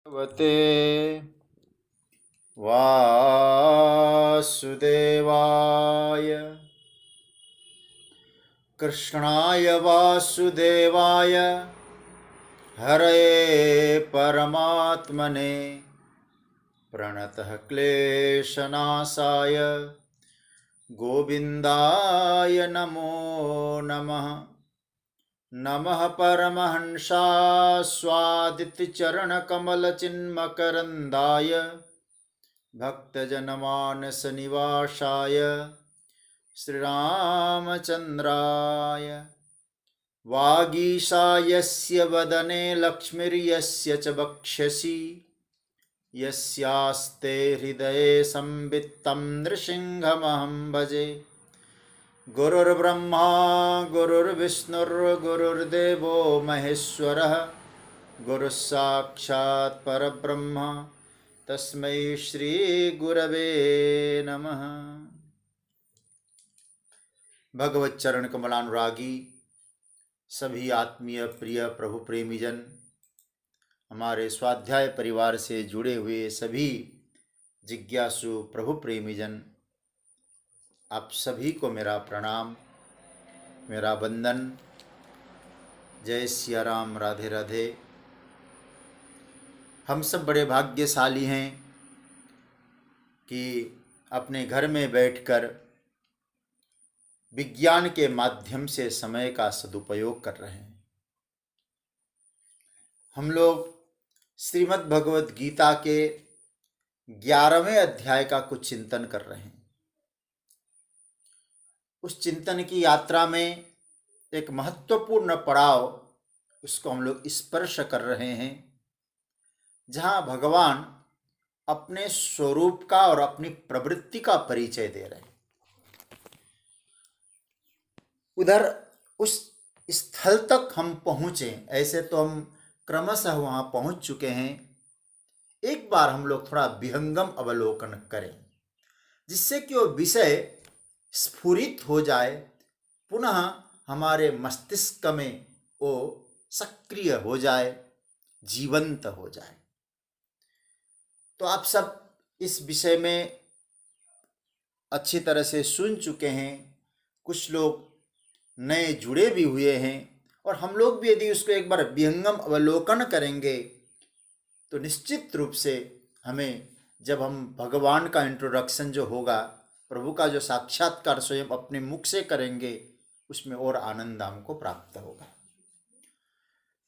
भगवते वासुदेवाय कृष्णाय वासुदेवाय हरये परमात्मने प्रणतः क्लेशनाशाय गोविन्दाय नमो नमः। नमः परमहंसास्वादितचरणकमलचिन्मकरन्दाय भक्तजनमानसनिवासाय श्रीरामचन्द्राय वागीशायस्य वदने लक्ष्मीर्यस्य च वक्षसि यस्यास्ते हृदये संवित्तं नृसिंहमहं भजे। गुरुर्ब्रह्मा गुरुर्विष्णुर्गुरुर्देवो महेश्वरः गुरुस्साक्षात् परब्रह्म तस्मै श्री गुरवे नमः। भगवत चरण कमलानुरागी सभी आत्मीय प्रिय प्रभु प्रेमीजन, हमारे स्वाध्याय परिवार से जुड़े हुए सभी जिज्ञासु प्रभु प्रेमीजन, आप सभी को मेरा प्रणाम, मेरा वंदन। जय सिया राम, राधे राधे। हम सब बड़े भाग्यशाली हैं कि अपने घर में बैठकर विज्ञान के माध्यम से समय का सदुपयोग कर रहे हैं। हम लोग श्रीमद् भगवद गीता के 11वें अध्याय का कुछ चिंतन कर रहे हैं। उस चिंतन की यात्रा में एक महत्वपूर्ण पड़ाव, उसको हम लोग स्पर्श कर रहे हैं, जहाँ भगवान अपने स्वरूप का और अपनी प्रवृत्ति का परिचय दे रहे हैं। उधर उस स्थल तक हम पहुँचे, ऐसे तो हम क्रमशः वहाँ पहुँच चुके हैं। एक बार हम लोग थोड़ा विहंगम अवलोकन करें, जिससे कि वो विषय स्फुरित हो जाए, पुनः हमारे मस्तिष्क में वो सक्रिय हो जाए, जीवंत हो जाए। तो आप सब इस विषय में अच्छी तरह से सुन चुके हैं, कुछ लोग नए जुड़े भी हुए हैं, और हम लोग भी यदि उसको एक बार विहंगम अवलोकन करेंगे तो निश्चित रूप से हमें, जब हम भगवान का इंट्रोडक्शन जो होगा, प्रभु का जो साक्षात्कार स्वयं अपने मुख से करेंगे, उसमें और आनंद हमको प्राप्त होगा।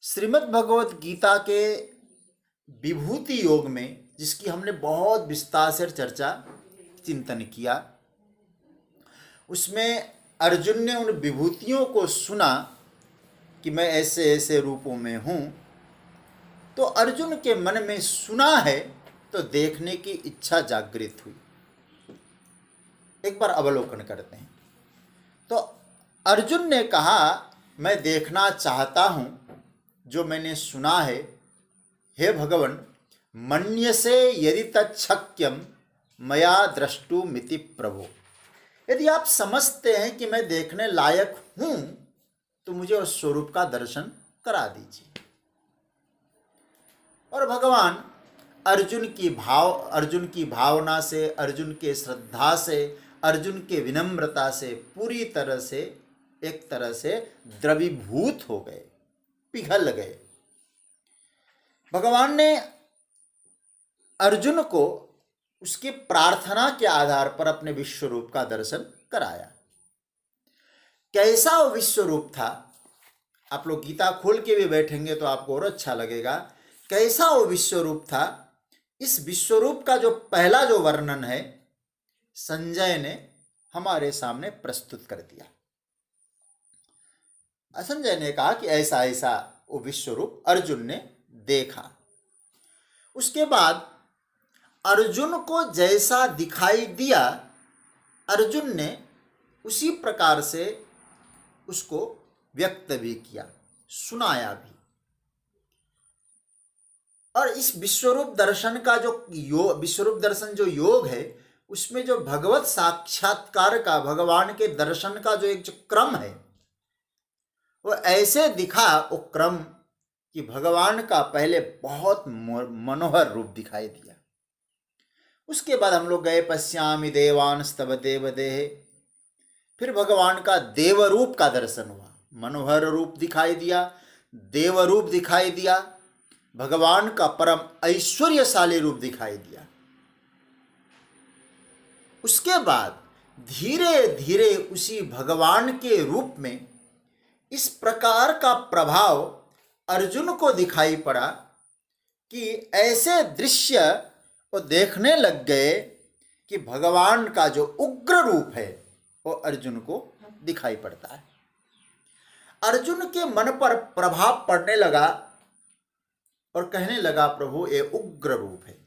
श्रीमद् भगवत गीता के विभूति योग में, जिसकी हमने बहुत विस्तार से चर्चा चिंतन किया, उसमें अर्जुन ने उन विभूतियों को सुना कि मैं ऐसे ऐसे रूपों में हूँ, तो अर्जुन के मन में सुना है तो देखने की इच्छा जागृत हुई। एक बार अवलोकन करते हैं। तो अर्जुन ने कहा, मैं देखना चाहता हूँ जो मैंने सुना है। हे भगवान, मन्यसे यदि तच्छक्यम मया द्रष्टुमिति प्रभो। यदि आप समझते हैं कि मैं देखने लायक हूँ, तो मुझे उस स्वरूप का दर्शन करा दीजिए। और भगवान अर्जुन की भावना से, अर्जुन के श्रद्धा से, अर्जुन के विनम्रता से पूरी तरह से, एक तरह से द्रवीभूत हो गए, पिघल गए। भगवान ने अर्जुन को उसकी प्रार्थना के आधार पर अपने विश्व रूप का दर्शन कराया। कैसा वो विश्व रूप था, आप लोग गीता खोल के भी बैठेंगे तो आपको और अच्छा लगेगा। कैसा वो विश्व रूप था, इस विश्व रूप का जो पहला जो वर्णन है, संजय ने हमारे सामने प्रस्तुत कर दिया। संजय ने कहा कि ऐसा ऐसा वो विश्व रूप अर्जुन ने देखा। उसके बाद अर्जुन को जैसा दिखाई दिया, अर्जुन ने उसी प्रकार से उसको व्यक्त भी किया, सुनाया भी। और इस विश्वरूप दर्शन का जो विश्वरूप दर्शन जो योग है, उसमें जो भगवत साक्षात्कार का, भगवान के दर्शन का जो एक जो क्रम है, वो ऐसे दिखा, वो क्रम कि भगवान का पहले बहुत मनोहर रूप दिखाई दिया। उसके बाद हम लोग गए पश्यामि देवांस्तव देवदेह, फिर भगवान का देव रूप का दर्शन हुआ, मनोहर रूप दिखाई दिया, देव रूप दिखाई दिया, भगवान का परम ऐश्वर्यशाली रूप दिखाई दिया। उसके बाद धीरे धीरे उसी भगवान के रूप में इस प्रकार का प्रभाव अर्जुन को दिखाई पड़ा कि ऐसे दृश्य वो देखने लग गए कि भगवान का जो उग्र रूप है वो अर्जुन को दिखाई पड़ता है। अर्जुन के मन पर प्रभाव पड़ने लगा और कहने लगा, प्रभु ये उग्र रूप है।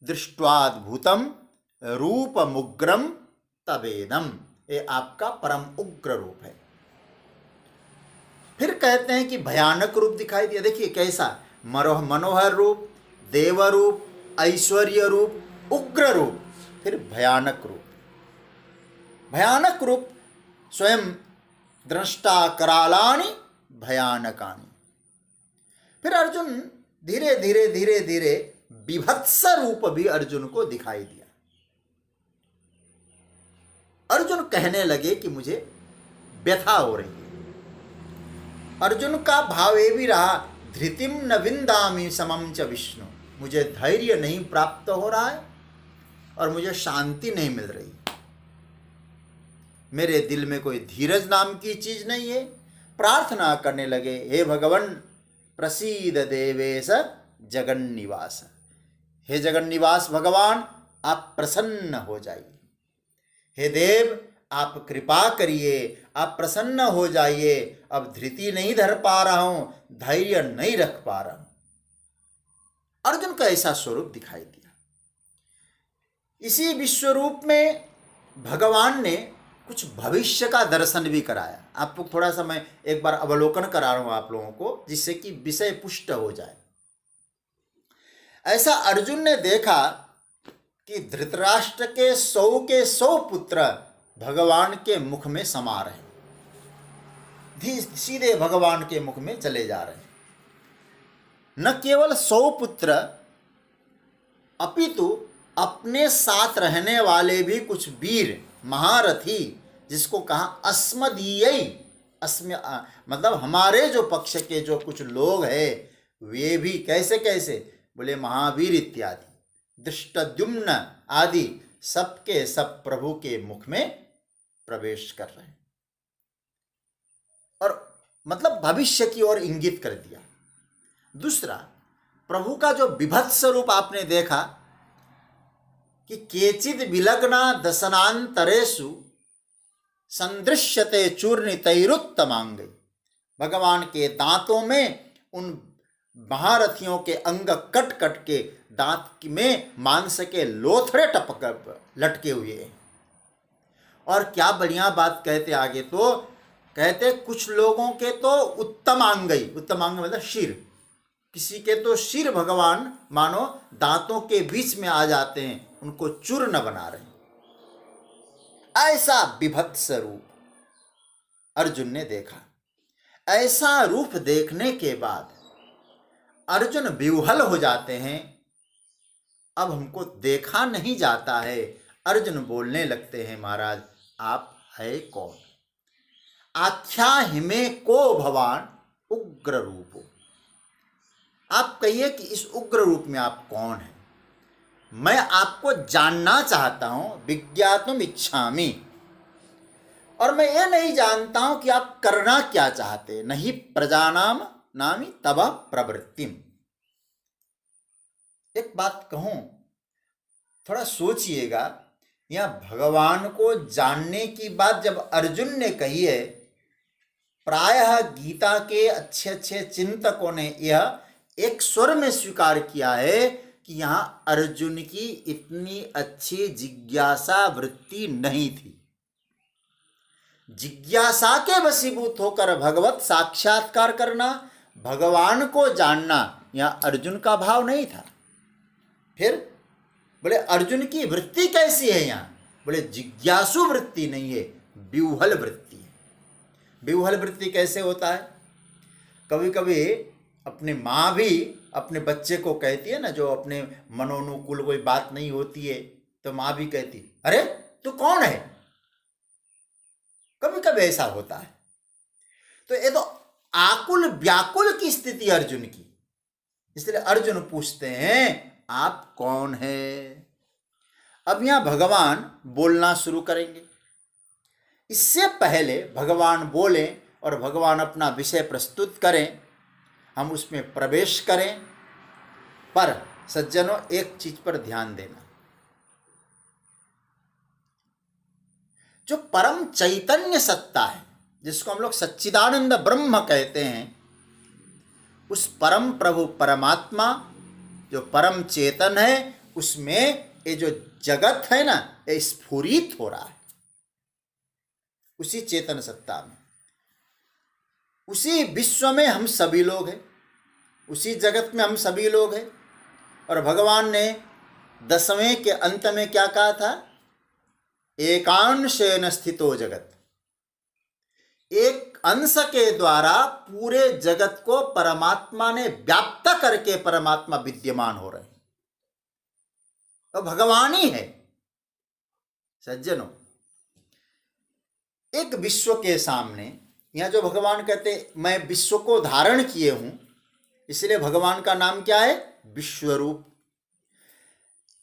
दृष्ट्वाद्भुतम रूपमुग्रम तवेदम, ये आपका परम उग्र रूप है। फिर कहते हैं कि भयानक रूप दिखाई दिया। देखिए कैसा मनोहर रूप, देव रूप, ऐश्वर्य रूप, उग्र रूप, फिर भयानक रूप। भयानक रूप स्वयं दृष्टा करालानि भयानकानि। फिर अर्जुन धीरे धीरे धीरे धीरे विभत्स रूप भी अर्जुन को दिखाई दिया। अर्जुन कहने लगे कि मुझे व्यथा हो रही है। अर्जुन का भाव ये भी रहा, धृतिम न विंदामि समम च विष्णु, मुझे धैर्य नहीं प्राप्त हो रहा है और मुझे शांति नहीं मिल रही। मेरे दिल में कोई धीरज नाम की चीज नहीं है। प्रार्थना करने लगे, हे भगवन प्रसीद देवेश जगन्निवास, हे जगन्निवास भगवान आप प्रसन्न हो जाइए। हे देव आप कृपा करिए, आप प्रसन्न हो जाइए। अब धृति नहीं धर पा रहा हूं, धैर्य नहीं रख पा रहा हूं। अर्जुन का ऐसा स्वरूप दिखाई दिया। इसी विश्वरूप में भगवान ने कुछ भविष्य का दर्शन भी कराया। आपको थोड़ा सा मैं एक बार अवलोकन करा रहा हूं आप लोगों को, जिससे कि विषय पुष्ट हो जाए। ऐसा अर्जुन ने देखा कि धृतराष्ट्र के 100 पुत्र भगवान के मुख में समा रहे, सीधे भगवान के मुख में चले जा रहे। न केवल 100 पुत्र, अपितु अपने साथ रहने वाले भी कुछ वीर महारथी, जिसको कहा अस्मदीय, मतलब हमारे जो पक्ष के जो कुछ लोग हैं, वे भी कैसे कैसे, बोले महावीर इत्यादि, दृष्टद्युम्न आदि, सबके सब प्रभु के मुख में प्रवेश कर रहे हैं। और मतलब भविष्य की ओर इंगित कर दिया। दूसरा, प्रभु का जो विभत्स रूप आपने देखा कि केचिद विलग्ना दशनांतरेषु संदृश्यते चूर्णितैरुत्तमांगै, भगवान के दांतों में उन महारथियों के अंग कट कट के दांत में मांस के लोथड़े टपक लटके हुए हैं। और क्या बढ़िया बात कहते आगे, तो कहते कुछ लोगों के तो उत्तमांगई, उत्तमांग मतलब शिर, किसी के तो शिर भगवान मानो दांतों के बीच में आ जाते हैं, उनको चूर्ण बना रहे हैं। ऐसा विभत्स रूप अर्जुन ने देखा। ऐसा रूप देखने के बाद अर्जुन विह्वल हो जाते हैं। अब हमको देखा नहीं जाता है। अर्जुन बोलने लगते हैं, महाराज आप है कौन? आख्या हिमे को भवान उग्र रूपो, आप कहिए कि इस उग्र रूप में आप कौन हैं? मैं आपको जानना चाहता हूं, विज्ञातुम इच्छामि, और मैं ये नहीं जानता हूं कि आप करना क्या चाहते। नहीं प्रजानाम नामी तब प्रवृत्तिम। एक बात कहूं, थोड़ा सोचिएगा, यह भगवान को जानने की बात जब अर्जुन ने कही है, प्रायः गीता के अच्छे अच्छे चिंतकों ने यह एक स्वर में स्वीकार किया है कि यहाँ अर्जुन की इतनी अच्छी जिज्ञासा वृत्ति नहीं थी। जिज्ञासा के वशीभूत होकर भगवत साक्षात्कार करना, भगवान को जानना, यहाँ अर्जुन का भाव नहीं था। फिर बोले अर्जुन की वृत्ति कैसी है यहाँ? बोले जिज्ञासु वृत्ति नहीं है, व्यूहल वृत्ति है। व्यूहल वृत्ति कैसे होता है? कभी कभी अपनी माँ भी अपने बच्चे को कहती है ना, जो अपने मनोनुकूल कोई बात नहीं होती है, तो माँ भी कहती, अरे तू कौन है। कभी कभी ऐसा होता है। तो ये तो आकुल व्याकुल की स्थिति अर्जुन की। इसलिए अर्जुन पूछते हैं आप कौन है। अब यहां भगवान बोलना शुरू करेंगे। इससे पहले भगवान बोले और भगवान अपना विषय प्रस्तुत करें, हम उसमें प्रवेश करें। पर सज्जनों, एक चीज पर ध्यान देना, जो परम चैतन्य सत्ता है, जिसको हम लोग सच्चिदानंद ब्रह्म कहते हैं, उस परम प्रभु परमात्मा जो परम चेतन है, उसमें ये जो जगत है ना, ये स्फुरित हो रहा है। उसी चेतन सत्ता में, उसी विश्व में हम सभी लोग हैं, उसी जगत में हम सभी लोग हैं। और भगवान ने 10वें के अंत में क्या कहा था? एकांशेन स्थितो जगत। एक अंश के द्वारा पूरे जगत को परमात्मा ने व्याप्त करके परमात्मा विद्यमान हो रहे हैं। तो भगवान ही है। सज्जनों, एक विश्व के सामने, यहां जो भगवान कहते मैं विश्व को धारण किए हूं, इसलिए भगवान का नाम क्या है? विश्वरूप।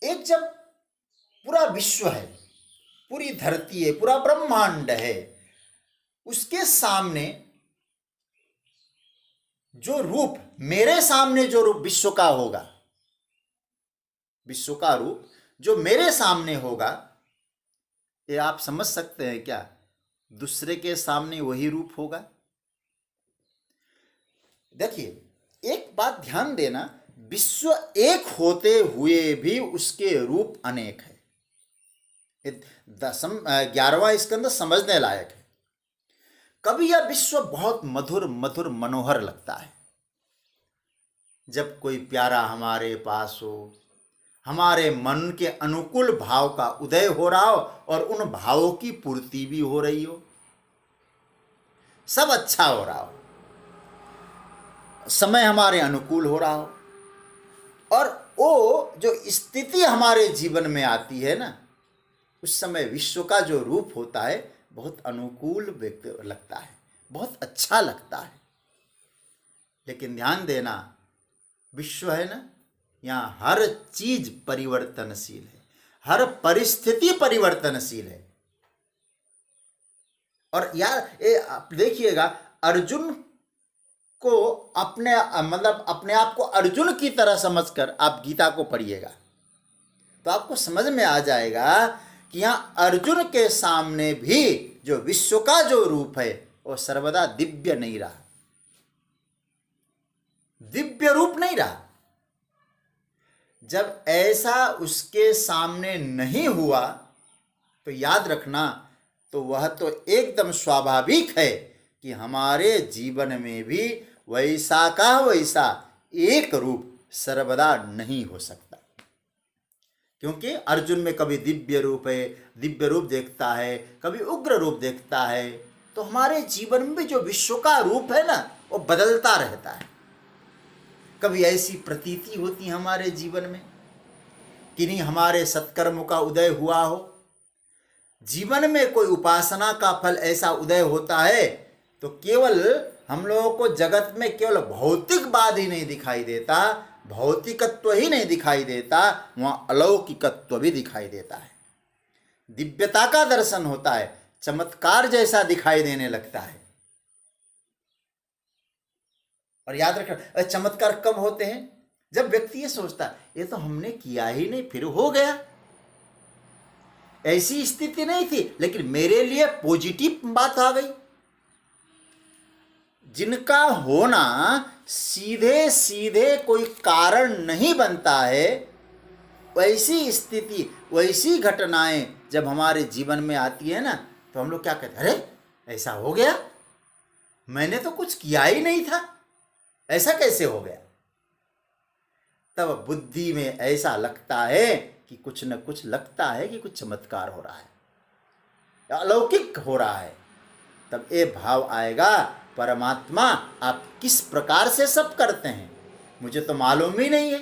एक जब पूरा विश्व है, पूरी धरती है, पूरा ब्रह्मांड है, उसके सामने जो रूप, मेरे सामने जो रूप विश्व का होगा, विश्व का रूप जो मेरे सामने होगा, ये आप समझ सकते हैं क्या? दूसरे के सामने वही रूप होगा। देखिए, एक बात ध्यान देना, विश्व एक होते हुए भी उसके रूप अनेक है। 11वां स्कंद समझने लायक है। कभी यह विश्व बहुत मधुर मधुर मनोहर लगता है, जब कोई प्यारा हमारे पास हो, हमारे मन के अनुकूल भाव का उदय हो रहा हो और उन भावों की पूर्ति भी हो रही हो, सब अच्छा हो रहा हो, समय हमारे अनुकूल हो रहा हो, और वो जो स्थिति हमारे जीवन में आती है ना, उस समय विश्व का जो रूप होता है बहुत अनुकूल लगता है, बहुत अच्छा लगता है। लेकिन ध्यान देना, विश्व है ना, यहाँ हर चीज परिवर्तनशील है, हर परिस्थिति परिवर्तनशील है। और यार ये आप देखिएगा, अर्जुन को अपने अपने आप को अर्जुन की तरह समझकर आप गीता को पढ़िएगा, तो आपको समझ में आ जाएगा कि यहाँ अर्जुन के सामने भी जो विश्व का जो रूप है वो सर्वदा दिव्य नहीं रहा, दिव्य रूप नहीं रहा। जब ऐसा उसके सामने नहीं हुआ तो याद रखना, तो वह तो एकदम स्वाभाविक है कि हमारे जीवन में भी वैसा का वैसा एक रूप सर्वदा नहीं हो सकता। क्योंकि अर्जुन में कभी दिव्य रूप है, दिव्य रूप देखता है, कभी उग्र रूप देखता है। तो हमारे जीवन में भी जो विश्व का रूप है ना, वो बदलता रहता है। कभी ऐसी प्रतीति होती है हमारे जीवन में कि नहीं हमारे सत्कर्मों का उदय हुआ हो, जीवन में कोई उपासना का फल ऐसा उदय होता है, तो केवल हम लोगों को जगत में केवल भौतिकवाद ही नहीं दिखाई देता, भौतिकत्व ही नहीं दिखाई देता, वहां अलौकिकत्व भी दिखाई देता है, दिव्यता का दर्शन होता है, चमत्कार जैसा दिखाई देने लगता है। और याद रखना, चमत्कार कब होते हैं? जब व्यक्ति ये सोचता है ये तो हमने किया ही नहीं, फिर हो गया, ऐसी स्थिति नहीं थी लेकिन मेरे लिए पॉजिटिव बात आ गई। जिनका होना सीधे सीधे कोई कारण नहीं बनता है, वैसी स्थिति, वैसी घटनाएं जब हमारे जीवन में आती है ना, तो हम लोग क्या कहते हैं, अरे ऐसा हो गया, मैंने तो कुछ किया ही नहीं था, ऐसा कैसे हो गया? तब बुद्धि में ऐसा लगता है कि कुछ न कुछ लगता है कि कुछ चमत्कार हो रहा है, अलौकिक हो रहा है। तब ये भाव आएगा परमात्मा आप किस प्रकार से सब करते हैं, मुझे तो मालूम ही नहीं है।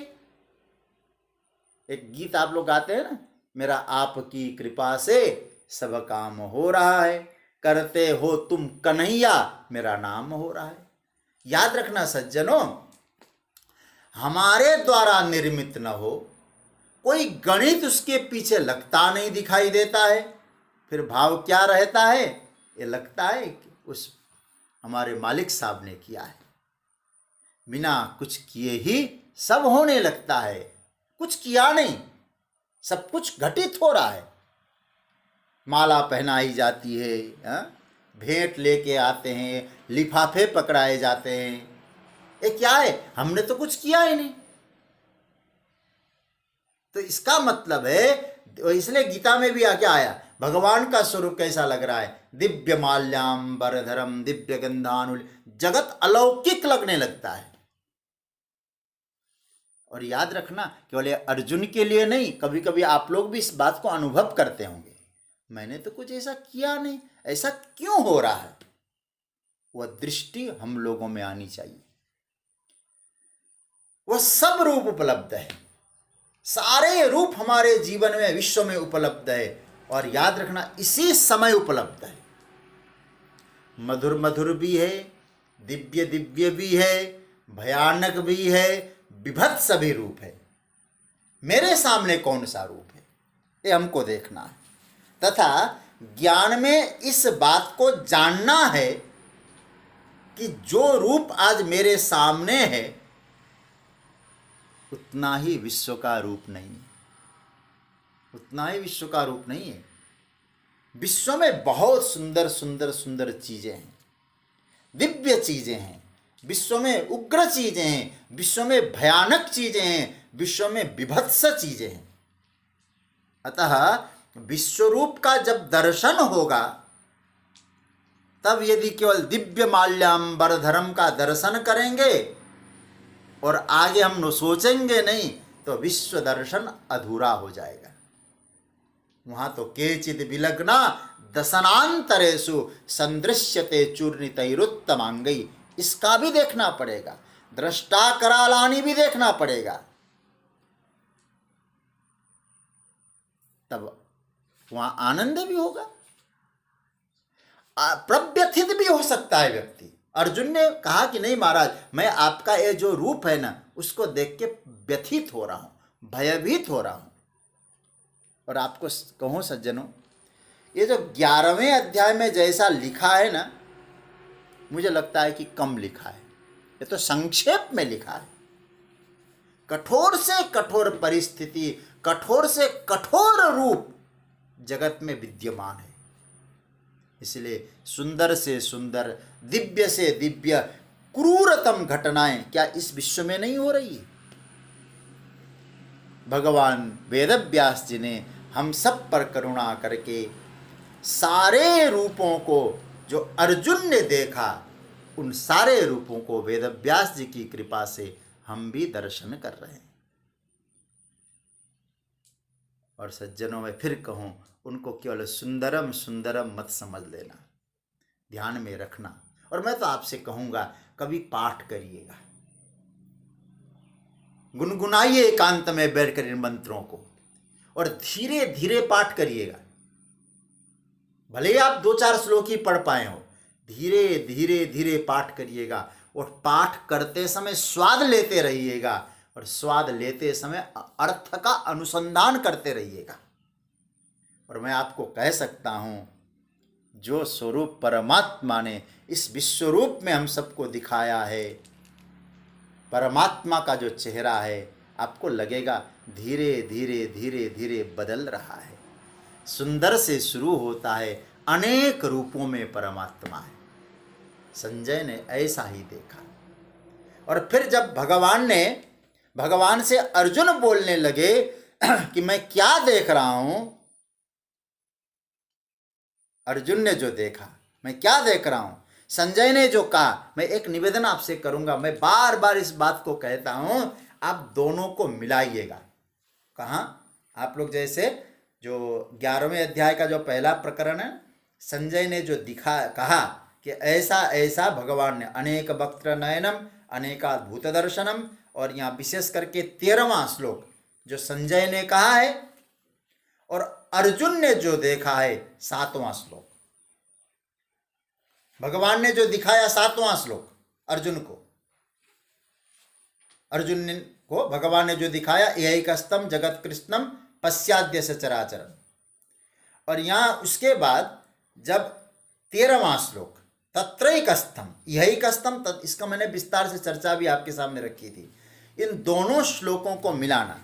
एक गीत आप लोग गाते हैं ना, मेरा आपकी कृपा से सब काम हो रहा है, करते हो तुम कन्हैया मेरा नाम हो रहा है। याद रखना सज्जनों, हमारे द्वारा निर्मित न हो, कोई गणित उसके पीछे लगता नहीं दिखाई देता है, फिर भाव क्या रहता है, ये लगता है कि उस हमारे मालिक साहब ने किया है। बिना कुछ किए ही सब होने लगता है, कुछ किया नहीं, सब कुछ घटित हो रहा है। माला पहनाई जाती है, भेंट लेके आते हैं, लिफाफे पकड़ाए जाते हैं, ये क्या है, हमने तो कुछ किया ही नहीं। तो इसका मतलब है, इसलिए गीता में भी क्या आया, भगवान का स्वरूप कैसा लग रहा है, दिव्य माल्याम्बरधरम दिव्य गंधानुल, जगत अलौकिक लगने लगता है। और याद रखना, केवल अर्जुन के लिए नहीं, कभी कभी आप लोग भी इस बात को अनुभव करते होंगे, मैंने तो कुछ ऐसा किया नहीं, ऐसा क्यों हो रहा है। वह दृष्टि हम लोगों में आनी चाहिए। वह सब रूप उपलब्ध है, सारे रूप हमारे जीवन में विश्व में उपलब्ध है, और याद रखना इसी समय उपलब्ध है। मधुर मधुर भी है, दिव्य दिव्य भी है, भयानक भी है, विभत्स भी रूप है। मेरे सामने कौन सा रूप है, ये हमको देखना है। तथा ज्ञान में इस बात को जानना है कि जो रूप आज मेरे सामने है उतना ही विश्व का रूप नहीं है, उतना ही विश्व का रूप नहीं है। विश्व में बहुत सुंदर सुंदर सुंदर चीजें हैं, दिव्य चीजें हैं, विश्व में उग्र चीजें हैं, विश्व में भयानक चीजें हैं, विश्व में विभत्स चीजें हैं। अतः विश्वरूप का जब दर्शन होगा, तब यदि केवल दिव्य माल्याम्बरधरम का दर्शन करेंगे और आगे हम सोचेंगे नहीं, तो विश्व दर्शन अधूरा हो जाएगा। वहां तो केचिद विलग्ना दशनांतरेषु संदृश्यते चूर्णितैरुत्तमांगै, इसका भी देखना पड़ेगा, दृष्टा करालानी भी देखना पड़ेगा, तब वहां आनंद भी होगा, प्रव्यथित भी हो सकता है व्यक्ति। अर्जुन ने कहा कि नहीं महाराज, मैं आपका ये जो रूप है ना, उसको देख के व्यथित हो रहा हूं, भयभीत हो रहा हूं। और आपको कहूं सज्जनों, ये जो 11वें अध्याय में जैसा लिखा है ना, मुझे लगता है कि कम लिखा है, ये तो संक्षेप में लिखा है। कठोर से कठोर परिस्थिति, कठोर से कठोर रूप जगत में विद्यमान है। इसलिए सुंदर से सुंदर, दिव्य से दिव्य, क्रूरतम घटनाएं क्या इस विश्व में नहीं हो रही है। भगवान वेदव्यास जी ने हम सब पर करुणा करके सारे रूपों को जो अर्जुन ने देखा, उन सारे रूपों को वेदव्यास जी की कृपा से हम भी दर्शन कर रहे हैं। और सज्जनों में फिर कहूं, उनको केवल सुंदरम सुंदरम मत समझ लेना, ध्यान में रखना। और मैं तो आपसे कहूंगा, कभी पाठ करिएगा, गुनगुनाइए एकांत में बैठकर इन मंत्रों को, और धीरे धीरे पाठ करिएगा। भले ही आप 2-4 श्लोक ही पढ़ पाए हो, धीरे धीरे धीरे पाठ करिएगा, और पाठ करते समय स्वाद लेते रहिएगा, और स्वाद लेते समय अर्थ का अनुसंधान करते रहिएगा। और मैं आपको कह सकता हूं, जो स्वरूप परमात्मा ने इस विश्व रूप में हम सबको दिखाया है, परमात्मा का जो चेहरा है, आपको लगेगा धीरे धीरे धीरे धीरे बदल रहा है। सुंदर से शुरू होता है, अनेक रूपों में परमात्मा है। संजय ने ऐसा ही देखा। और फिर जब भगवान से अर्जुन बोलने लगे कि मैं क्या देख रहा हूं, अर्जुन ने जो देखा, मैं क्या देख रहा हूं, संजय ने जो कहा, मैं एक निवेदन आपसे करूंगा, मैं बार बार इस बात को कहता हूं, आप दोनों को मिलाइएगा। कहाँ, आप लोग जैसे जो 11वें अध्याय का जो पहला प्रकरण है, संजय ने जो कहा कि ऐसा ऐसा भगवान ने अनेक वक्त्र नयनम अनेकाद्भुत दर्शनम, और यहाँ विशेष करके 13वां श्लोक जो संजय ने कहा है और अर्जुन ने जो देखा है 7वां श्लोक, भगवान ने जो दिखाया 7वां श्लोक अर्जुन को भगवान ने जो दिखाया यही कस्तम जगत कृष्णम पश्चाद्य सचराचरम। और यहाँ उसके बाद जब 13वां श्लोक तत्रैकस्थम यही कस्तम, इसका मैंने विस्तार से चर्चा भी आपके सामने रखी थी। इन दोनों श्लोकों को मिलाना,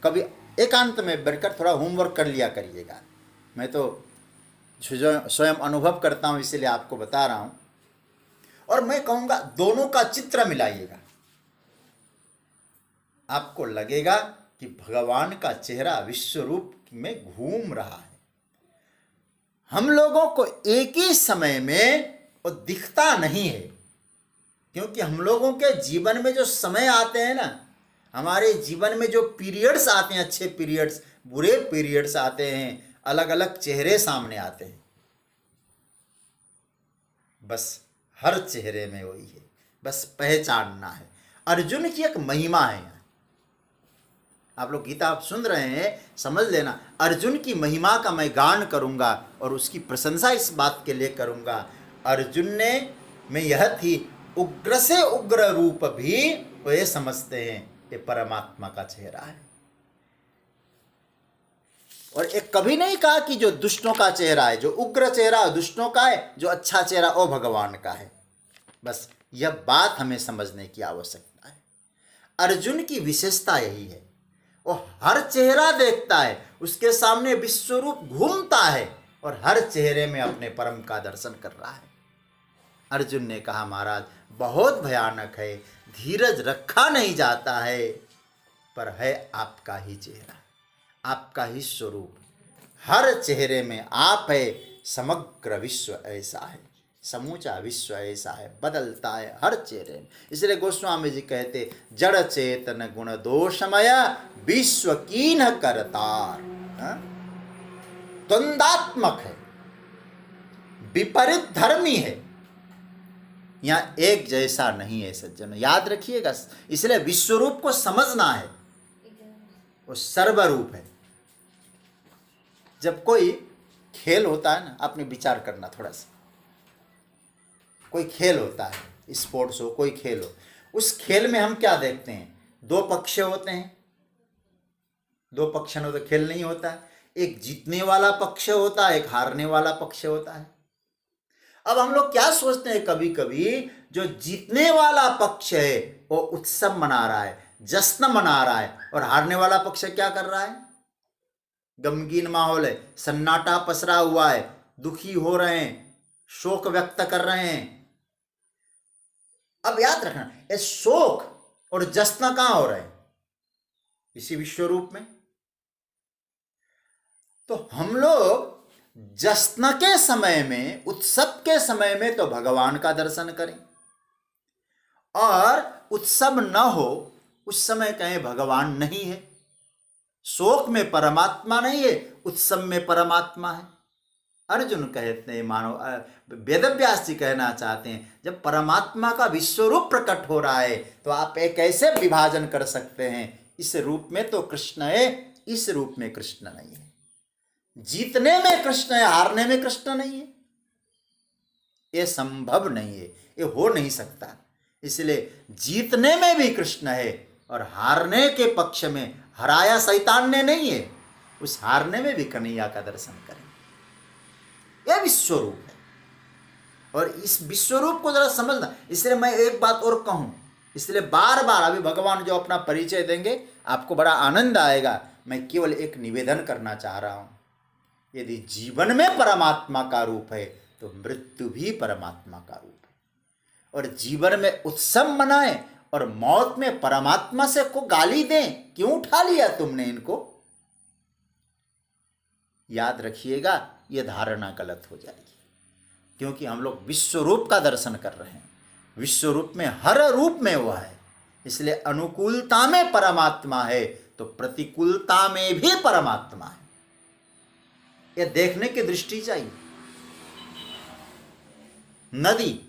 कभी एकांत में बैठकर थोड़ा होमवर्क कर लिया करिएगा। मैं तो स्वयं अनुभव करता हूँ इसलिए आपको बता रहा हूँ। और मैं कहूँगा दोनों का चित्र मिलाइएगा, आपको लगेगा कि भगवान का चेहरा विश्व रूप में घूम रहा है। हम लोगों को एक ही समय में वो दिखता नहीं है, क्योंकि हम लोगों के जीवन में जो समय आते हैं ना, हमारे जीवन में जो पीरियड्स आते हैं, अच्छे पीरियड्स बुरे पीरियड्स आते हैं, अलग अलग चेहरे सामने आते हैं। बस हर चेहरे में वही है, बस पहचानना है। अर्जुन की एक महिमा है। आप लोग गीता आप सुन रहे हैं, समझ लेना, अर्जुन की महिमा का मैं गान करूंगा और उसकी प्रशंसा इस बात के लिए करूंगा। अर्जुन ने में यह थी उग्र से उग्र रूप भी वो ये समझते हैं ये परमात्मा का चेहरा है। और एक कभी नहीं कहा कि जो दुष्टों का चेहरा है, जो उग्र चेहरा दुष्टों का है, जो अच्छा चेहरा वो भगवान का है। बस यह बात हमें समझने की आवश्यकता है। अर्जुन की विशेषता यही है, वो हर चेहरा देखता है, उसके सामने विश्वरूप घूमता है और हर चेहरे में अपने परम का दर्शन कर रहा है। अर्जुन ने कहा महाराज बहुत भयानक है, धीरज रखा नहीं जाता है, पर है आपका ही चेहरा, आपका ही स्वरूप, हर चेहरे में आप है। समग्र विश्व ऐसा है, समूचा विश्व ऐसा है, बदलता है हर चेहरे में। इसलिए गोस्वामी जी कहते जड़ चेतन गुण दोषमय विश्व कीन करतार, द्वंदात्मक है, विपरीत धर्मी है, यहाँ एक जैसा नहीं है सज्जन, याद रखिएगा। इसलिए विश्वरूप को समझना है, वो सर्वरूप है। जब कोई खेल होता है ना, आपने विचार करना थोड़ा सा, कोई खेल होता है, स्पोर्ट्स हो, कोई खेल हो, उस खेल में हम क्या देखते हैं, दो पक्ष होते हैं। दो पक्ष हो तो खेल नहीं होता है, एक जीतने वाला पक्ष होता है, एक हारने वाला पक्ष होता है। अब हम लोग क्या सोचते हैं, कभी कभी जो जीतने वाला पक्ष है वो उत्सव मना रहा है, जश्न मना रहा है, और हारने वाला पक्ष क्या कर रहा है, गमगीन माहौल है, सन्नाटा पसरा हुआ है, दुखी हो रहे हैं, शोक व्यक्त कर रहे हैं। अब याद रखना, ये शोक और जश्न कहां हो रहे हैं, इसी विश्वरूप में। तो हम लोग जश्न के समय में, उत्सव के समय में तो भगवान का दर्शन करें, और उत्सव न हो उस समय कहें भगवान नहीं है। शोक में परमात्मा नहीं है, उत्सव में परमात्मा है। अर्जुन कहते हैं, मानो वेदव्यास जी कहना चाहते हैं, जब परमात्मा का विश्वरूप प्रकट हो रहा है तो आप एक कैसे विभाजन कर सकते हैं, इस रूप में तो कृष्ण है, इस रूप में कृष्ण नहीं है। जीतने में कृष्ण है, हारने में कृष्ण नहीं है, ये संभव नहीं है, ये हो नहीं सकता। इसलिए जीतने में भी कृष्ण है और हारने के पक्ष में हराया शैतान ने नहीं है, उस हारने में भी कन्हैया का दर्शन करें। यह विश्वरूप है, और इस विश्वरूप को जरा समझना। इसलिए मैं एक बात और कहूं, इसलिए बार बार अभी भगवान जो अपना परिचय देंगे आपको बड़ा आनंद आएगा। मैं केवल एक निवेदन करना चाह रहा हूं, यदि जीवन में परमात्मा का रूप है तो मृत्यु भी परमात्मा का रूप है, और जीवन में उत्सव मनाएं और मौत में परमात्मा से को गाली दें, क्यों उठा लिया तुमने इनको। याद रखिएगा, यह धारणा गलत हो जाएगी, क्योंकि हम लोग विश्वरूप का दर्शन कर रहे हैं, विश्वरूप में हर रूप में हुआ है। इसलिए अनुकूलता में परमात्मा है तो प्रतिकूलता में भी परमात्मा है, यह देखने की दृष्टि चाहिए। नदी,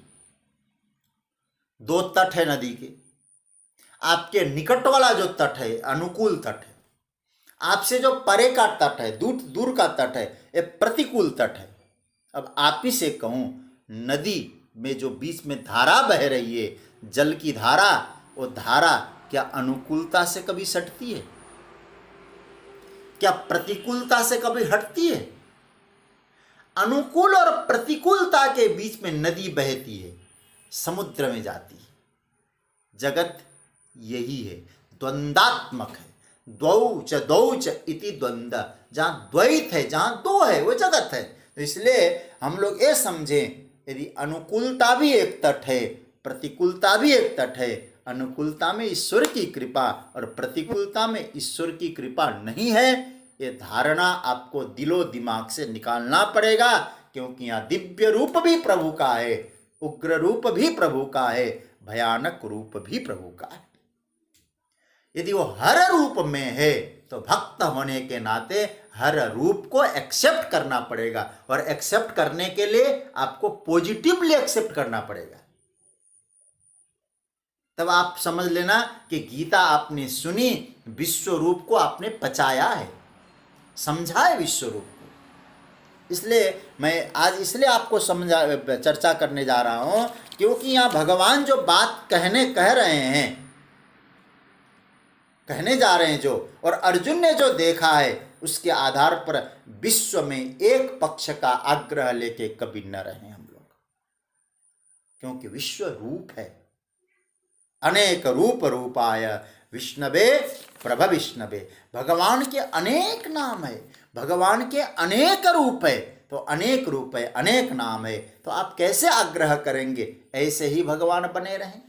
दो तट है नदी के। आपके निकट वाला जो तट है अनुकूल तट है, आपसे जो परे का तट है, दूर दूर का तट है, ये प्रतिकूल तट है। अब आप ही से कहूं, नदी में जो बीच में धारा बह रही है, जल की धारा, वो धारा क्या अनुकूलता से कभी सटती है? क्या प्रतिकूलता से कभी हटती है? अनुकूल और प्रतिकूलता के बीच में नदी बहती है, समुद्र में जाती है। जगत यही है, द्वंद्वात्मक है। द्वौ च इति द्वंद्व, जहां द्वैत है, जहां दो है, वो जगत है। तो इसलिए हम लोग ये समझें, यदि अनुकूलता भी एक तट है, प्रतिकूलता भी एक तट है, अनुकूलता में ईश्वर की कृपा और प्रतिकूलता में ईश्वर की कृपा नहीं है, ये धारणा आपको दिलो दिमाग से निकालना पड़ेगा। क्योंकि यहाँ दिव्य रूप भी प्रभु का है, उग्र रूप भी प्रभु का है, भयानक रूप भी प्रभु का है। यदि वो हर रूप में है तो भक्त होने के नाते हर रूप को एक्सेप्ट करना पड़ेगा, और एक्सेप्ट करने के लिए आपको पॉजिटिवली एक्सेप्ट करना पड़ेगा। तब आप समझ लेना कि गीता आपने सुनी, विश्व रूप को आपने पचाया है, समझा है विश्व रूप को। इसलिए मैं आज इसलिए आपको चर्चा करने जा रहा हूं, क्योंकि यहाँ भगवान जो बात कह रहे हैं, कहने जा रहे हैं जो, और अर्जुन ने जो देखा है, उसके आधार पर विश्व में एक पक्ष का आग्रह लेके कभी न रहे हम लोग। क्योंकि विश्व रूप है, अनेक रूप रूपाय विष्णवे प्रभविष्णवे। भगवान के अनेक नाम है, भगवान के अनेक रूप है, तो अनेक रूप है, अनेक नाम है, तो आप कैसे आग्रह करेंगे ऐसे ही भगवान बने रहें?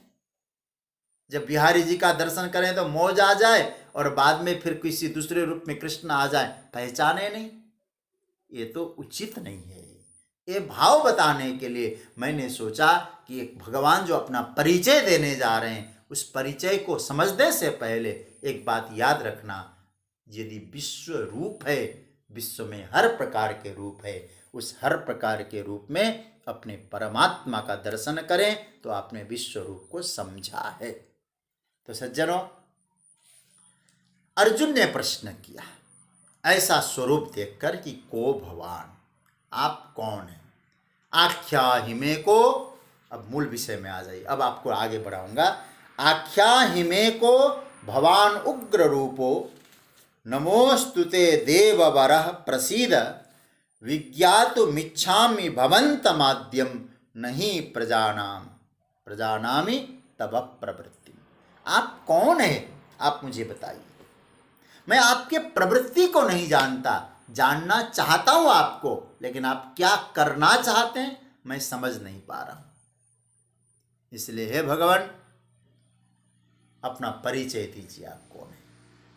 जब बिहारी जी का दर्शन करें तो मौज आ जाए, और बाद में फिर किसी दूसरे रूप में कृष्ण आ जाए, पहचाने नहीं, ये तो उचित नहीं है। ये भाव बताने के लिए मैंने सोचा कि एक भगवान जो अपना परिचय देने जा रहे हैं, उस परिचय को समझने से पहले एक बात याद रखना, यदि विश्व रूप है, विश्व में हर प्रकार के रूप है, उस हर प्रकार के रूप में अपने परमात्मा का दर्शन करें तो आपने विश्व रूप को समझा है। तो सज्जनों, अर्जुन ने प्रश्न किया ऐसा स्वरूप देखकर कि को भगवान, आप कौन हैं? आख्या हिमे को, अब मूल विषय में आ जाइए, अब आपको आगे बढ़ाऊंगा। आख्या हिमे को भवान उग्र रूपो, नमोस्तुते देववरः प्रसीद, विज्ञातुमिच्छामि भवन्तमाद्यं नहीं प्रजानामि तव प्रवृत्ति। आप कौन है, आप मुझे बताइए। मैं आपके प्रवृत्ति को नहीं जानता, जानना चाहता हूं आपको, लेकिन आप क्या करना चाहते हैं मैं समझ नहीं पा रहा हूं। इसलिए हे भगवान, अपना परिचय दीजिए, आप कौन है।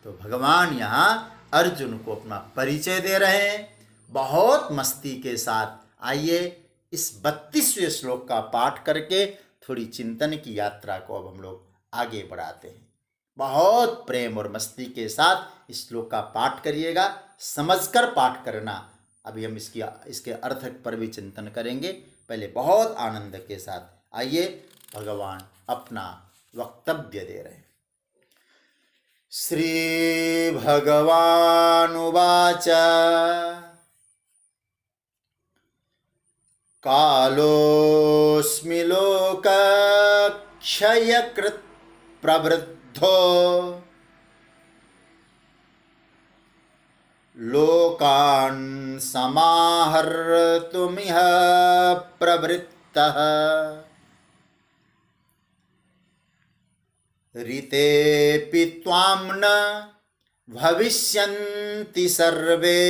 तो भगवान यहाँ अर्जुन को अपना परिचय दे रहे हैं, बहुत मस्ती के साथ। आइए इस 32वें श्लोक का पाठ करके थोड़ी चिंतन की यात्रा को अब हम लोग आगे बढ़ाते हैं। बहुत प्रेम और मस्ती के साथ इस श्लोक का पाठ करिएगा, समझकर पाठ करना। अभी हम इसके अर्थ पर भी चिंतन करेंगे, पहले बहुत आनंद के साथ आइए भगवान अपना वक्तव्य दे रहे हैं। श्री भगवान उवाच कालोऽस्मि लोकक्षयकृत् प्रवृद्धो लोकान् समाहर्तुमिह प्रवृत्तः ऋतेऽपि त्वां न भविष्यन्ति सर्वे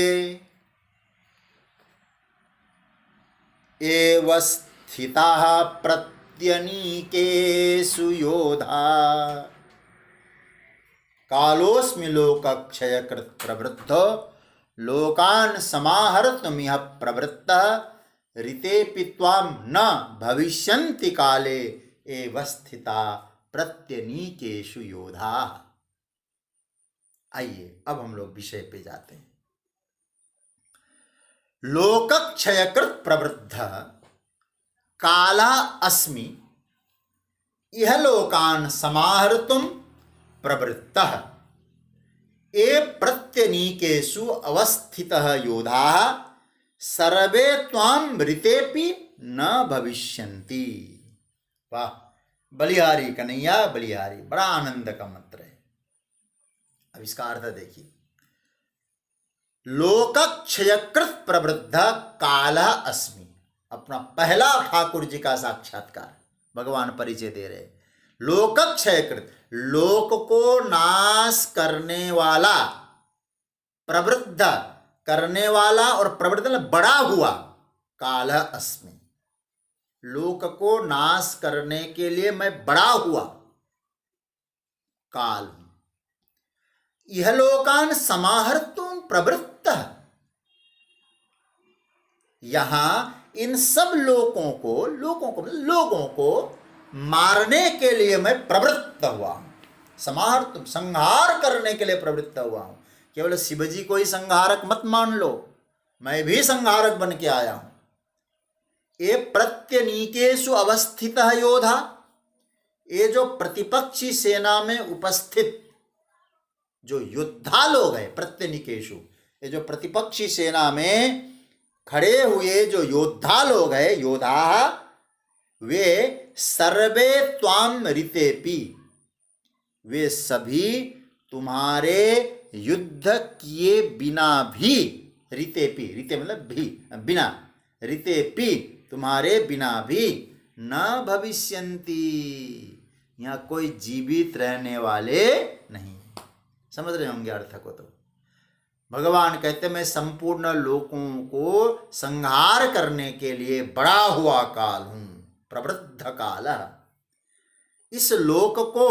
एव स्थिताः प्रत्यनीकेषु योधा। कालोऽस्मि लोकक्षयकृत् प्रवृद्धो लोकान् समाहर्तुमिह प्रवृत्तः ऋतेऽपि त्वां न भविष्यन्ति काले एव स्थिताः प्रत्यनीकेषु योधा। आइए अब हम लोग विषय पे जाते हैं। लोकक्षयकृत प्रवृद्ध, काला अस्मि इह लोकान समाहर्तुम प्रवृत्तः ये प्रत्यनीकेषु अवस्थितः योधाः सर्वे त्वां मृतेपि न भविष्यन्ति। वाह, बलिहारी कन्हैया बलिहारी, बड़ा आनंद का मंत्र है। अब इसका अर्थ देखिए, लोकक्षयकृत प्रवृद्ध काला अस्मि, अपना पहला ठाकुर जी का साक्षात्कार भगवान परिचय दे रहे। लोकक्षयकृत, लोक को नाश करने वाला, प्रवृद्ध करने वाला, और प्रवृद्ध बड़ा हुआ, काल अस्मि, लोक को नाश करने के लिए मैं बड़ा हुआ काल हूं। यह लोकान समाहर्तुम प्रवृत्त, यहां इन सब लोगों को मारने के लिए मैं प्रवृत्त हुआ हूं। समाहर्तुम, संहार करने के लिए प्रवृत्त हुआ हूं। केवल शिवजी को ही संहारक मत मान लो, मैं भी संहारक बन के आया हूं। ये प्रत्यनीकेषु अवस्थित योधा, ये जो प्रतिपक्षी सेना में उपस्थित जो योद्धा लोग हैं, प्रत्यनीकेषु, ये जो प्रतिपक्षी सेना में खड़े हुए जो योद्धा लोग हैं, योद्धा, वे सर्वे त्वाम ऋतेपि, वे सभी तुम्हारे युद्ध किए बिना भी, ऋतेपि, ऋते मतलब भी, बिना, ऋतेपि तुम्हारे बिना भी, न भविष्यन्ति, यहाँ कोई जीवित रहने वाले नहीं। समझ रहे होंगे अर्थ को। तो भगवान कहते मैं संपूर्ण लोकों को संहार करने के लिए बड़ा हुआ काल हूं, प्रवृद्ध काल। इस लोक को,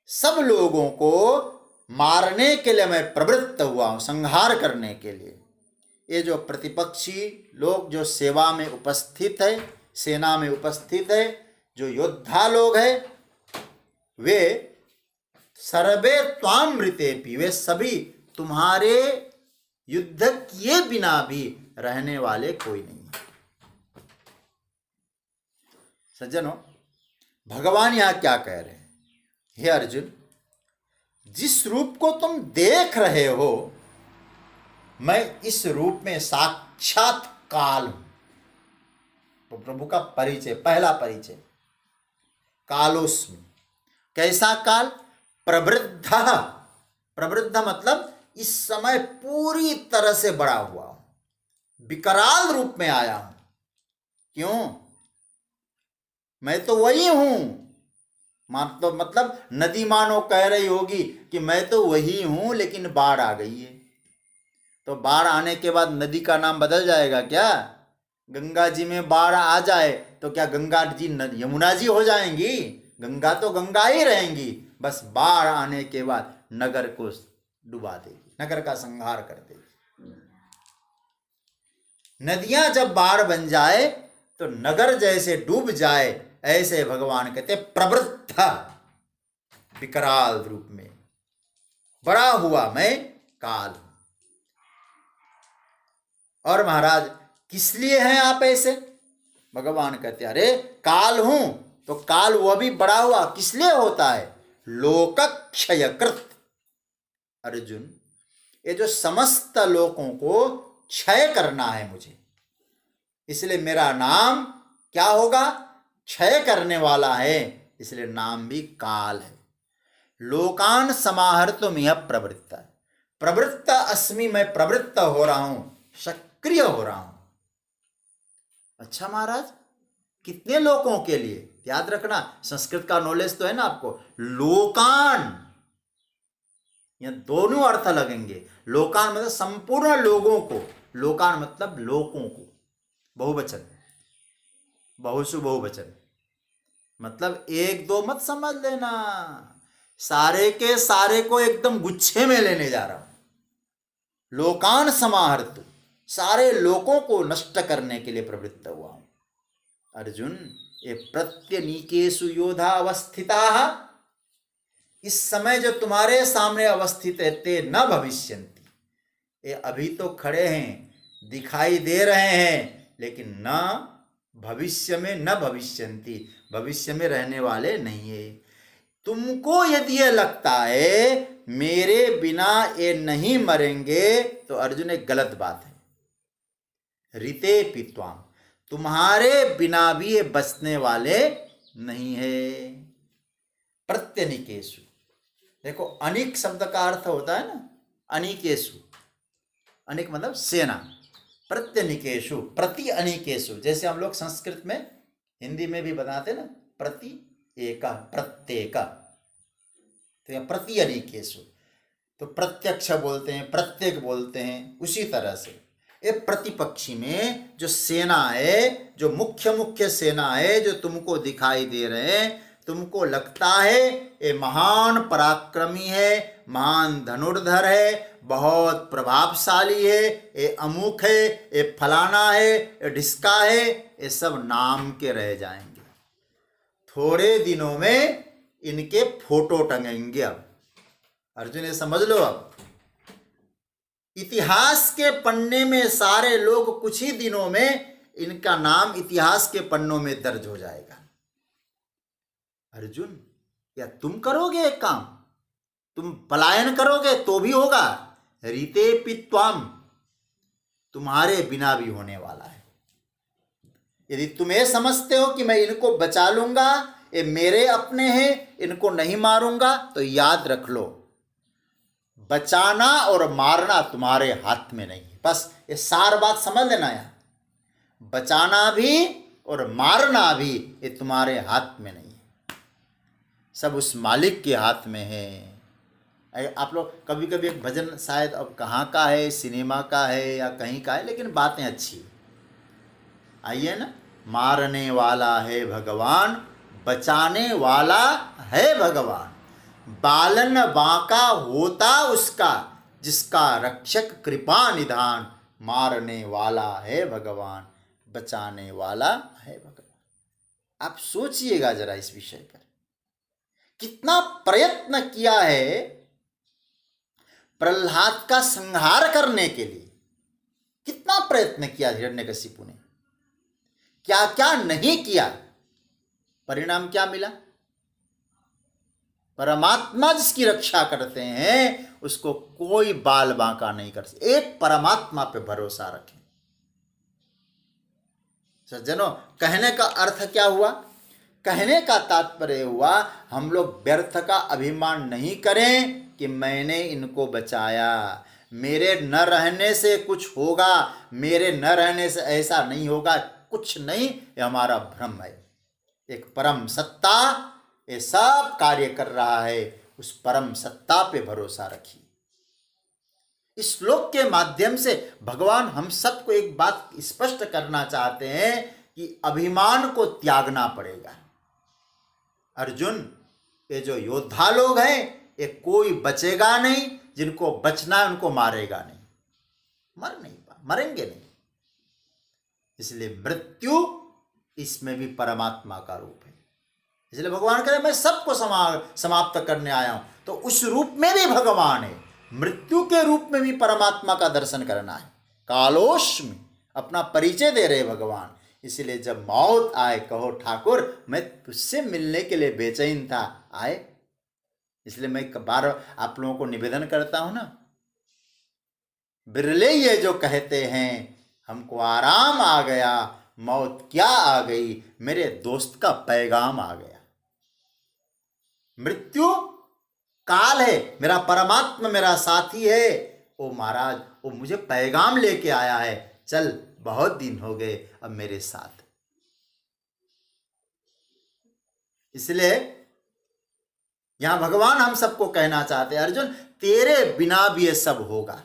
सब लोगों को मारने के लिए मैं प्रवृत्त हुआ हूं, संहार करने के लिए। ये जो प्रतिपक्षी लोग जो सेवा में उपस्थित है, सेना में उपस्थित है, जो योद्धा लोग हैं, वे सर्वे त्वाम मृतेपि, वे सभी तुम्हारे युद्ध किए बिना भी रहने वाले कोई नहीं। सज्जनों, भगवान यहां क्या कह रहे हैं? हे अर्जुन, जिस रूप को तुम देख रहे हो, मैं इस रूप में साक्षात काल हूं। तो प्रभु का परिचय, पहला परिचय, कालोस्मि। कैसा काल? प्रवृद्ध, प्रवृद्ध मतलब इस समय पूरी तरह से बड़ा हुआ हूं, विकराल रूप में आया हूं। क्यों? मैं तो वही हूं। मतलब नदी मानो कह रही होगी कि मैं तो वही हूं, लेकिन बाढ़ आ गई है। तो बाढ़ आने के बाद नदी का नाम बदल जाएगा क्या? गंगा जी में बाढ़ आ जाए तो क्या गंगा जी यमुना जी हो जाएंगी? गंगा तो गंगा ही रहेंगी। बस बाढ़ आने के बाद नगर को डुबा देगी, नगर का संहार कर देगी। नदियां जब बाढ़ बन जाए तो नगर जैसे डूब जाए, ऐसे भगवान कहते प्रवृत्त, विकराल रूप में बड़ा हुआ मैं काल। और महाराज किस लिए हैं आप ऐसे? भगवान कहते अरे काल हूं, तो काल वह भी बड़ा हुआ किस लिए होता है? लोकक्षयकृत। अर्जुन, ये जो समस्त लोकों को क्षय करना है मुझे, इसलिए मेरा नाम क्या होगा? क्षय करने वाला है, इसलिए नाम भी काल है। लोकान समाहर्तुम यह प्रवृत्त, प्रवृत्त अस्मि, मैं प्रवृत्त हो रहा हूं, सक्रिय हो रहा हूं। अच्छा महाराज, कितने लोगों के लिए? याद रखना, संस्कृत का नॉलेज तो है ना आपको। लोकान, यह दोनों अर्थ लगेंगे। लोकान मतलब संपूर्ण लोगों को, लोकान मतलब लोगों को, बहुवचन, बहुसु बहुवचन, मतलब एक दो मत समझ लेना, सारे के सारे को एकदम गुच्छे में लेने जा रहा हूं। लोकान समाहर्तु, सारे लोगों को नष्ट करने के लिए प्रवृत्त हुआ हूं। अर्जुन, ये प्रत्यनीकेषु योधा अवस्थिता, इस समय जो तुम्हारे सामने अवस्थित है, ते न भविष्यन्ति, ये अभी तो खड़े हैं, दिखाई दे रहे हैं, लेकिन न भविष्य में न भविष्यन्ति, भविष्य में रहने वाले नहीं है। तुमको यदि ये लगता है मेरे बिना ये नहीं मरेंगे, तो अर्जुन एक गलत बात है। ऋते पित्वाम, तुम्हारे बिना भी ये बचने वाले नहीं है। प्रत्यनिकेषु, देखो अनिक शब्द का अर्थ होता है ना अनिकेषु, अनिक मतलब सेना, प्रत्यनिकेषु प्रति अनिकेषु, जैसे हम लोग संस्कृत में हिंदी में भी बताते ना प्रति एक प्रत्येक, तो प्रति अनिकेषु, तो प्रत्यक्ष बोलते हैं, प्रत्येक बोलते हैं। उसी तरह से ये प्रतिपक्षी में जो सेना है, जो मुख्य मुख्य सेना है, जो तुमको दिखाई दे रहे हैं, तुमको लगता है ये महान पराक्रमी है, महान धनुर्धर है, बहुत प्रभावशाली है, ये अमुक है, ये फलाना है, ये ढिसका है, ये सब नाम के रह जाएंगे। थोड़े दिनों में इनके फोटो टंगेंगे। अब अर्जुन ये समझ लो, अब इतिहास के पन्ने में सारे लोग कुछ ही दिनों में इनका नाम इतिहास के पन्नों में दर्ज हो जाएगा। अर्जुन, क्या तुम करोगे एक काम? तुम पलायन करोगे तो भी होगा। रीते पित्वाम, तुम्हारे बिना भी होने वाला है। यदि तुम ये समझते हो कि मैं इनको बचा लूंगा, ये मेरे अपने हैं, इनको नहीं मारूंगा, तो याद रख लो बचाना और मारना तुम्हारे हाथ में नहीं है। बस ये सार बात समझ लेना यार, बचाना भी और मारना भी ये तुम्हारे हाथ में नहीं है, सब उस मालिक के हाथ में है। आप लोग कभी कभी एक भजन शायद अब कहाँ का है, सिनेमा का है या कहीं का है, लेकिन बातें अच्छी आइए ना। मारने वाला है भगवान, बचाने वाला है भगवान, बालन बांका होता उसका, जिसका रक्षक कृपा निधान। मारने वाला है भगवान, बचाने वाला है भगवान। आप सोचिएगा जरा इस विषय पर, कितना प्रयत्न किया है प्रहलाद का संहार करने के लिए, कितना प्रयत्न किया हिरण्यकशिपु ने, क्या क्या नहीं किया, परिणाम क्या मिला? परमात्मा जिसकी रक्षा करते हैं उसको कोई बाल बांका नहीं कर सकते। एक परमात्मा पे भरोसा रखें सज्जनों। कहने का अर्थ क्या हुआ? कहने का तात्पर्य हुआ हम लोग व्यर्थ का अभिमान नहीं करें कि मैंने इनको बचाया, मेरे न रहने से कुछ होगा, मेरे न रहने से ऐसा नहीं होगा, कुछ नहीं, ये हमारा भ्रम है। एक परम सत्ता ये सब कार्य कर रहा है, उस परम सत्ता पे भरोसा रखिए। इस श्लोक के माध्यम से भगवान हम सबको एक बात स्पष्ट करना चाहते हैं कि अभिमान को त्यागना पड़ेगा। अर्जुन, ये जो योद्धा लोग हैं ये कोई बचेगा नहीं, जिनको बचना है उनको मारेगा नहीं, मरेंगे नहीं। इसलिए मृत्यु इसमें भी परमात्मा का रूप है। इसलिए भगवान कह रहे मैं सबको समाप्त करने आया हूं, तो उस रूप में भी भगवान है, मृत्यु के रूप में भी परमात्मा का दर्शन करना है। कालोष्मी अपना परिचय दे रहे भगवान। इसलिए जब मौत आए कहो ठाकुर मैं तुझसे मिलने के लिए बेचैन था, आए। इसलिए मैं एक बार आप लोगों को निवेदन करता हूं ना, बिरले ये जो कहते हैं हमको आराम आ गया, मौत क्या आ गई, मेरे दोस्त का पैगाम आ गया। मृत्यु काल है, मेरा परमात्मा मेरा साथी है, ओ महाराज वो मुझे पैगाम लेके आया है, चल बहुत दिन हो गए अब मेरे साथ। इसलिए यहां भगवान हम सबको कहना चाहते हैं अर्जुन तेरे बिना भी ये सब होगा।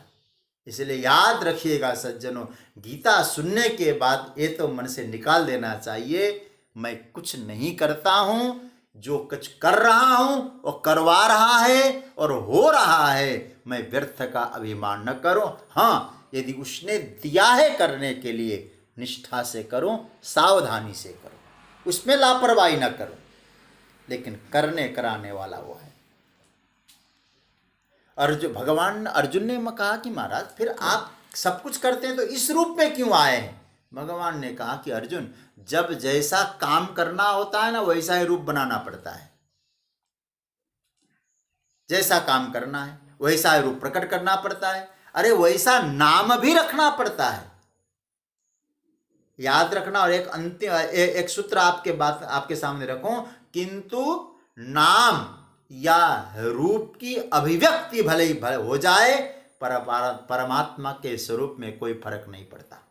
इसलिए याद रखिएगा सज्जनों, गीता सुनने के बाद ये तो मन से निकाल देना चाहिए मैं कुछ नहीं करता हूं, जो कुछ कर रहा हूं वो करवा रहा है और हो रहा है, मैं व्यर्थ का अभिमान न करूं। हाँ, यदि उसने दिया है करने के लिए निष्ठा से करूं, सावधानी से करूं, उसमें लापरवाही न करूं, लेकिन करने कराने वाला वो है। अर्जुन ने कहा कि महाराज फिर आप सब कुछ करते हैं तो इस रूप में क्यों आए हैं? भगवान ने कहा कि अर्जुन, जब जैसा काम करना होता है ना, वैसा ही रूप बनाना पड़ता है। जैसा काम करना है वैसा ही रूप प्रकट करना पड़ता है। अरे वैसा नाम भी रखना पड़ता है। याद रखना। और एक अंतिम एक सूत्र आपके सामने रखूं, किंतु नाम या रूप की अभिव्यक्ति भले ही हो जाए, पर परमात्मा के स्वरूप में कोई फर्क नहीं पड़ता।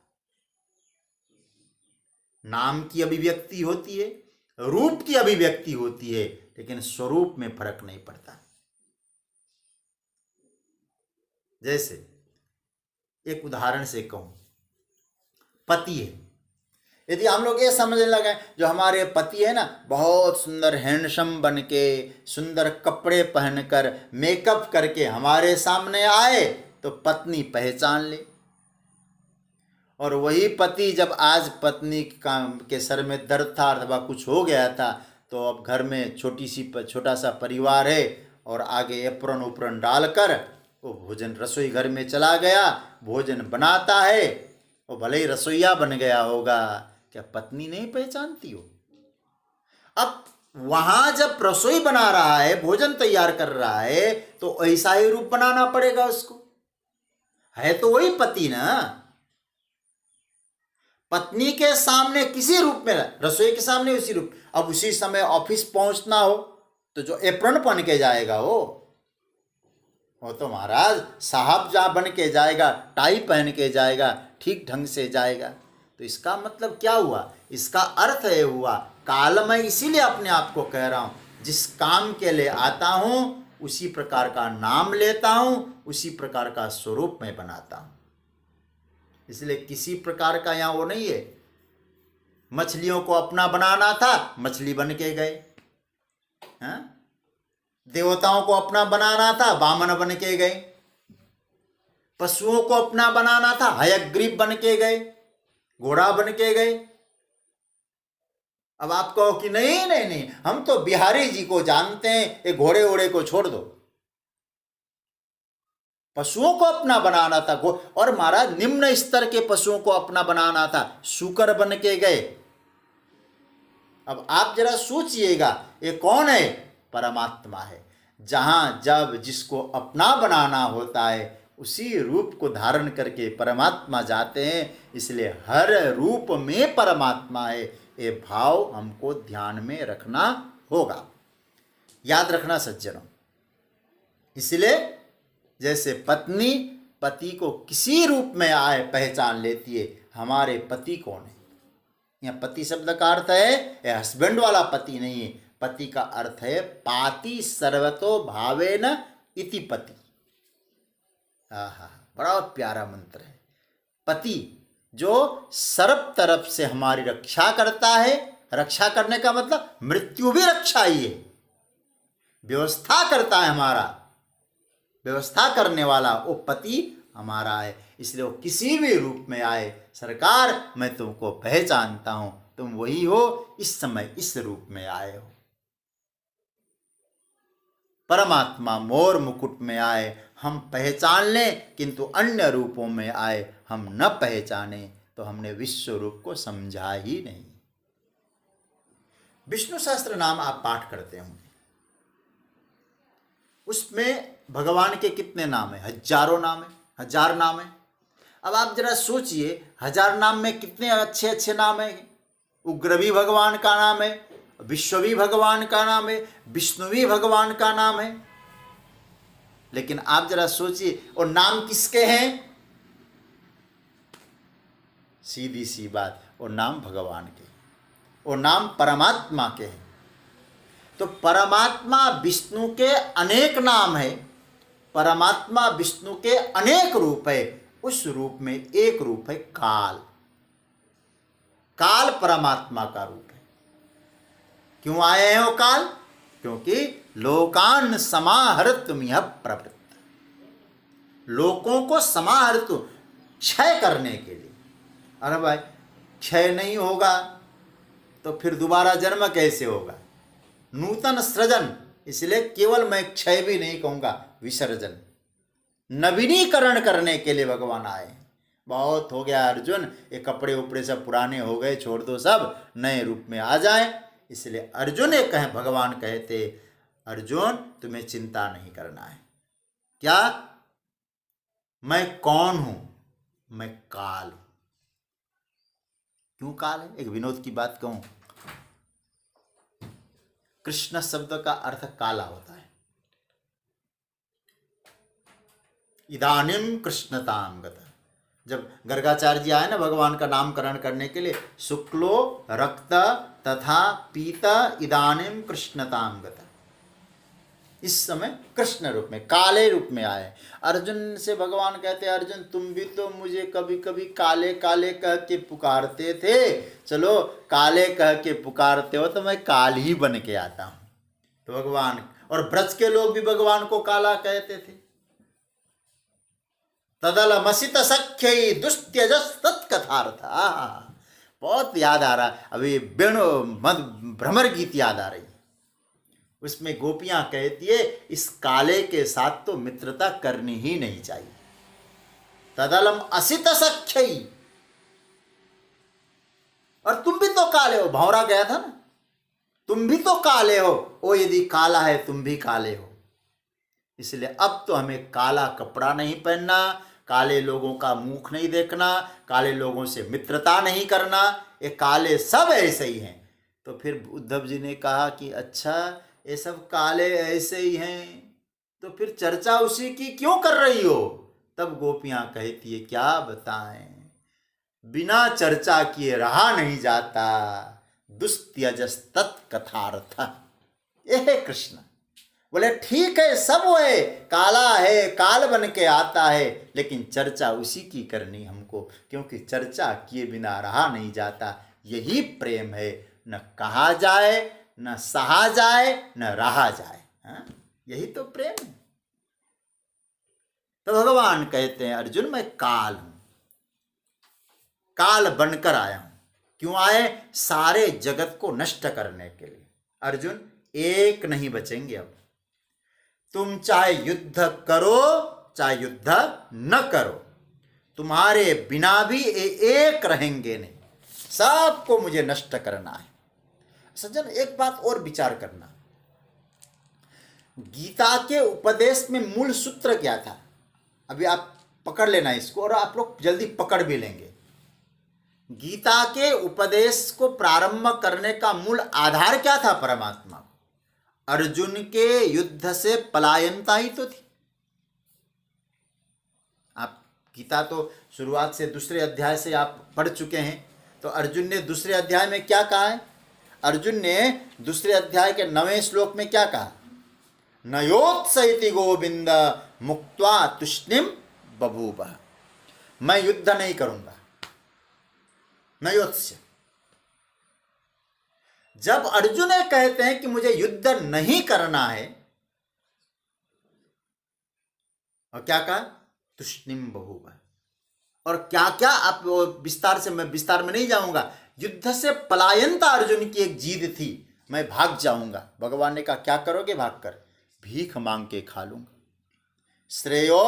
नाम की अभिव्यक्ति होती है, रूप की अभिव्यक्ति होती है, लेकिन स्वरूप में फर्क नहीं पड़ता। जैसे एक उदाहरण से कहूं, पति है। यदि हम लोग ये समझने लगे जो हमारे पति है ना, बहुत सुंदर हैंडसम बन के, सुंदर कपड़े पहनकर, मेकअप करके हमारे सामने आए, तो पत्नी पहचान ले। और वही पति जब आज पत्नी के सर में दर्द था अथवा कुछ हो गया था, तो अब घर में छोटा सा परिवार है, और आगे एप्रन उपरन डालकर वो भोजन रसोई घर में चला गया, भोजन बनाता है। वो भले ही रसोईया बन गया होगा, क्या पत्नी नहीं पहचानती हो? अब वहां जब रसोई बना रहा है, भोजन तैयार कर रहा है, तो ऐसा ही रूप बनाना पड़ेगा उसको। है तो वही पति ना। पत्नी के सामने किसी रूप में, रसोई के सामने उसी रूप। अब उसी समय ऑफिस पहुंचना हो तो जो एप्रन पहन के जाएगा वो तो महाराज साहब जहां बन के जाएगा, टाई पहन के जाएगा, ठीक ढंग से जाएगा। तो इसका मतलब क्या हुआ? इसका अर्थ ये हुआ, काल मैं इसीलिए अपने आप को कह रहा हूं, जिस काम के लिए आता हूं उसी प्रकार का नाम लेता हूं, उसी प्रकार का स्वरूप मैं बनाता हूं। इसलिए किसी प्रकार का यहाँ वो नहीं है, मछलियों को अपना बनाना था, मछली बन के गए। देवताओं को अपना बनाना था, वामन बन के गए। पशुओं को अपना बनाना था, हयग्रीव बन के गए, घोड़ा बन के गए। अब आप कहो कि नहीं नहीं नहीं, हम तो बिहारी जी को जानते हैं, ये घोड़े ओड़े को छोड़ दो। पशुओं को अपना बनाना था, और महाराज निम्न स्तर के पशुओं को अपना बनाना था, शूकर बन के गए। अब आप जरा सोचिएगा, ये कौन है? परमात्मा है। जहां जब जिसको अपना बनाना होता है, उसी रूप को धारण करके परमात्मा जाते हैं। इसलिए हर रूप में परमात्मा है, ये भाव हमको ध्यान में रखना होगा। याद रखना सज्जनों। इसलिए जैसे पत्नी पति को किसी रूप में आए पहचान लेती है, हमारे पति कौन है। यहाँ पति शब्द का अर्थ है ये हस्बैंड वाला पति नहीं है। पति का अर्थ है पाति सर्वतो भावेन इति पति। आहा, बड़ा प्यारा मंत्र है। पति जो सर्व तरफ से हमारी रक्षा करता है। रक्षा करने का मतलब मृत्यु भी रक्षा ही है, व्यवस्था करता है। हमारा व्यवस्था करने वाला वो पति हमारा है। इसलिए वो किसी भी रूप में आए, सरकार मैं तुमको पहचानता हूं, तुम वही हो, इस समय इस रूप में आए हो। परमात्मा मोर मुकुट में आए, हम पहचान लें, किंतु अन्य रूपों में आए हम न पहचाने, तो हमने विश्व रूप को समझा ही नहीं। विष्णु सहस्त्र नाम आप पाठ करते होंगे, उसमें भगवान के कितने नाम है? हजारों नाम है, 1000 नाम है। अब आप जरा सोचिए, 1000 नाम में कितने अच्छे अच्छे नाम है। उग्र भी भगवान का नाम है, विश्व भी भगवान का नाम है, विष्णु भी भगवान का नाम है। लेकिन आप जरा सोचिए, और नाम किसके हैं? सीधी सी बात, और नाम भगवान के, और नाम परमात्मा के हैं। तो परमात्मा विष्णु के अनेक नाम है, परमात्मा विष्णु के अनेक रूप है। उस रूप में एक रूप है काल। काल परमात्मा का रूप है। क्यों आए हैं वो काल? क्योंकि लोकान समाहर्तुमिह प्रवृत्त, लोकों को समाहर्तु, क्षय करने के लिए। अरे भाई, क्षय नहीं होगा तो फिर दोबारा जन्म कैसे होगा? नूतन सृजन। इसलिए केवल मैं क्षय भी नहीं कहूंगा, विसर्जन, नवीनीकरण करने के लिए भगवान आए हैं। बहुत हो गया अर्जुन, ये कपड़े उपड़े सब पुराने हो गए, छोड़ दो, सब नए रूप में आ जाएं। इसलिए अर्जुन ने कहे, भगवान कहते अर्जुन तुम्हें चिंता नहीं करना है। क्या? मैं कौन हूं? मैं काल हूं। क्यों काल है? एक विनोद की बात कहूं, कृष्ण शब्द का अर्थ काला होता है। इदानीम कृष्णताम गत, जब गर्गाचार्य जी आए ना भगवान का नामकरण करने के लिए, शुक्लो रक्त तथा पीत इदानीम कृष्णताम गत, इस समय कृष्ण रूप में, काले रूप में आए। अर्जुन से भगवान कहते, अर्जुन तुम भी तो मुझे कभी कभी काले काले कह के पुकारते थे, चलो काले कह के पुकारते हो तो मैं काल ही बन के आता हूं। तो भगवान, और ब्रज के लोग भी भगवान को काला कहते थे। तदलमसित सख्य दुस्त्यजस तत्कथार्थ, बहुत याद आ रहा, अभी वेणु भ्रमर गीत याद आ रही, उसमें गोपियां कहती है इस काले के साथ तो मित्रता करनी ही नहीं चाहिए। तदलम असित सख्य, और तुम भी तो काले हो, भौरा गया था ना, तुम भी तो काले हो, ओ यदि काला है तुम भी काले हो। इसलिए अब तो हमें काला कपड़ा नहीं पहनना, काले लोगों का मुख नहीं देखना, काले लोगों से मित्रता नहीं करना, ये काले सब ऐसे ही हैं। तो फिर उद्धव जी ने कहा कि अच्छा ये सब काले ऐसे ही हैं, तो फिर चर्चा उसी की क्यों कर रही हो? तब गोपियां कहती है क्या बताएं, बिना चर्चा किए रहा नहीं जाता, दुस्त्यजस तत्कथार्थ। ये कृष्ण बोले ठीक है, सब वो है, काला है, काल बन के आता है, लेकिन चर्चा उसी की करनी हमको, क्योंकि चर्चा किए बिना रहा नहीं जाता। यही प्रेम है, न कहा जाए, न सहा जाए, न रहा जाए। हाँ? यही तो प्रेम है। तो भगवान कहते हैं अर्जुन मैं काल हूं, काल बनकर आया हूं। क्यों आए? सारे जगत को नष्ट करने के लिए। अर्जुन एक नहीं बचेंगे अब, तुम चाहे युद्ध करो चाहे युद्ध न करो, तुम्हारे बिना भी एक रहेंगे नहीं, सबको मुझे नष्ट करना है। सज्जन एक बात और विचार करना, गीता के उपदेश में मूल सूत्र क्या था? अभी आप पकड़ लेना इसको, और आप लोग जल्दी पकड़ भी लेंगे। गीता के उपदेश को प्रारंभ करने का मूल आधार क्या था? परमात्मा। अर्जुन के युद्ध से पलायनता ही तो थी। आप गीता तो शुरुआत से दूसरे अध्याय से आप पढ़ चुके हैं, तो अर्जुन ने दूसरे अध्याय में क्या कहा है? अर्जुन ने दूसरे अध्याय के 9वें श्लोक में क्या कहा? नयोत्सइति गोविंद मुक्त्वा तुष्णिम बभूव, मैं युद्ध नहीं करूंगा। नयोत्स्य, जब अर्जुन कहते हैं कि मुझे युद्ध नहीं करना है, और क्या कहा? तुष्णिम बभूव। और क्या क्या आप विस्तार से, मैं विस्तार में नहीं जाऊंगा। युद्ध से पलायनता अर्जुन की एक जीद थी, मैं भाग जाऊंगा। भगवान ने कहा क्या करोगे भागकर? भीख मांग के खा लूंगा। श्रेयो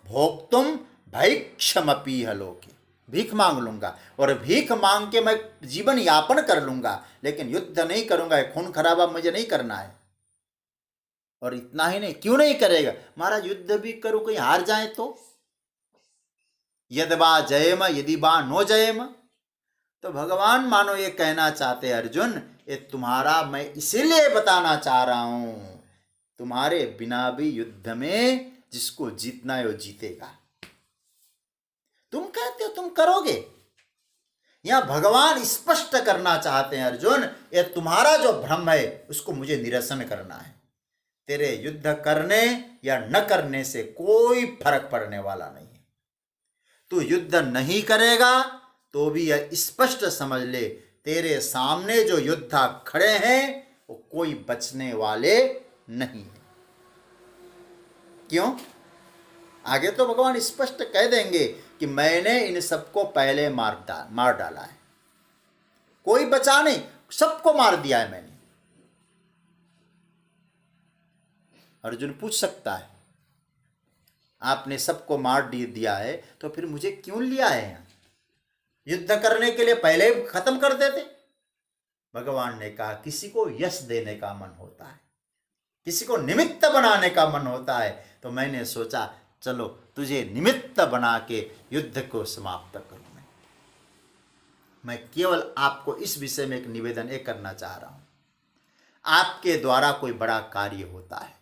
भोक्तुम भैक्षमपीह लोके, भीख मांग लूंगा और भीख मांग के मैं जीवन यापन कर लूंगा, लेकिन युद्ध नहीं करूंगा। खून खराबा मुझे नहीं करना है। और इतना ही नहीं, क्यों नहीं करेगा? महाराज युद्ध भी करूं, कोई हार जाए तो? यदवा जयम यदि बा नो जयम। तो भगवान मानो ये कहना चाहते हैं अर्जुन, ये तुम्हारा मैं इसीलिए बताना चाह रहा हूं, तुम्हारे बिना भी युद्ध में जिसको जीतना है वो जीतेगा। तुम कहते हो तुम करोगे, यहां भगवान स्पष्ट करना चाहते हैं अर्जुन, ये तुम्हारा जो भ्रम है उसको मुझे निरसन करना है। तेरे युद्ध करने या न करने से कोई फर्क पड़ने वाला नहीं है। तू युद्ध नहीं करेगा तो भी यह स्पष्ट समझ ले, तेरे सामने जो योद्धा खड़े हैं वो कोई बचने वाले नहीं है। क्यों? आगे तो भगवान स्पष्ट कह देंगे कि मैंने इन सबको पहले मार डाला है, कोई बचा नहीं, सबको मार दिया है मैंने। अर्जुन पूछ सकता है आपने सबको मार दिया है, तो फिर मुझे क्यों लिया है यहाँ? युद्ध करने के लिए पहले ही खत्म कर देते। भगवान ने कहा किसी को यश देने का मन होता है, किसी को निमित्त बनाने का मन होता है, तो मैंने सोचा चलो तुझे निमित्त बना के युद्ध को समाप्त करूं। मैं केवल आपको इस विषय में एक निवेदन करना चाह रहा हूं। आपके द्वारा कोई बड़ा कार्य होता है,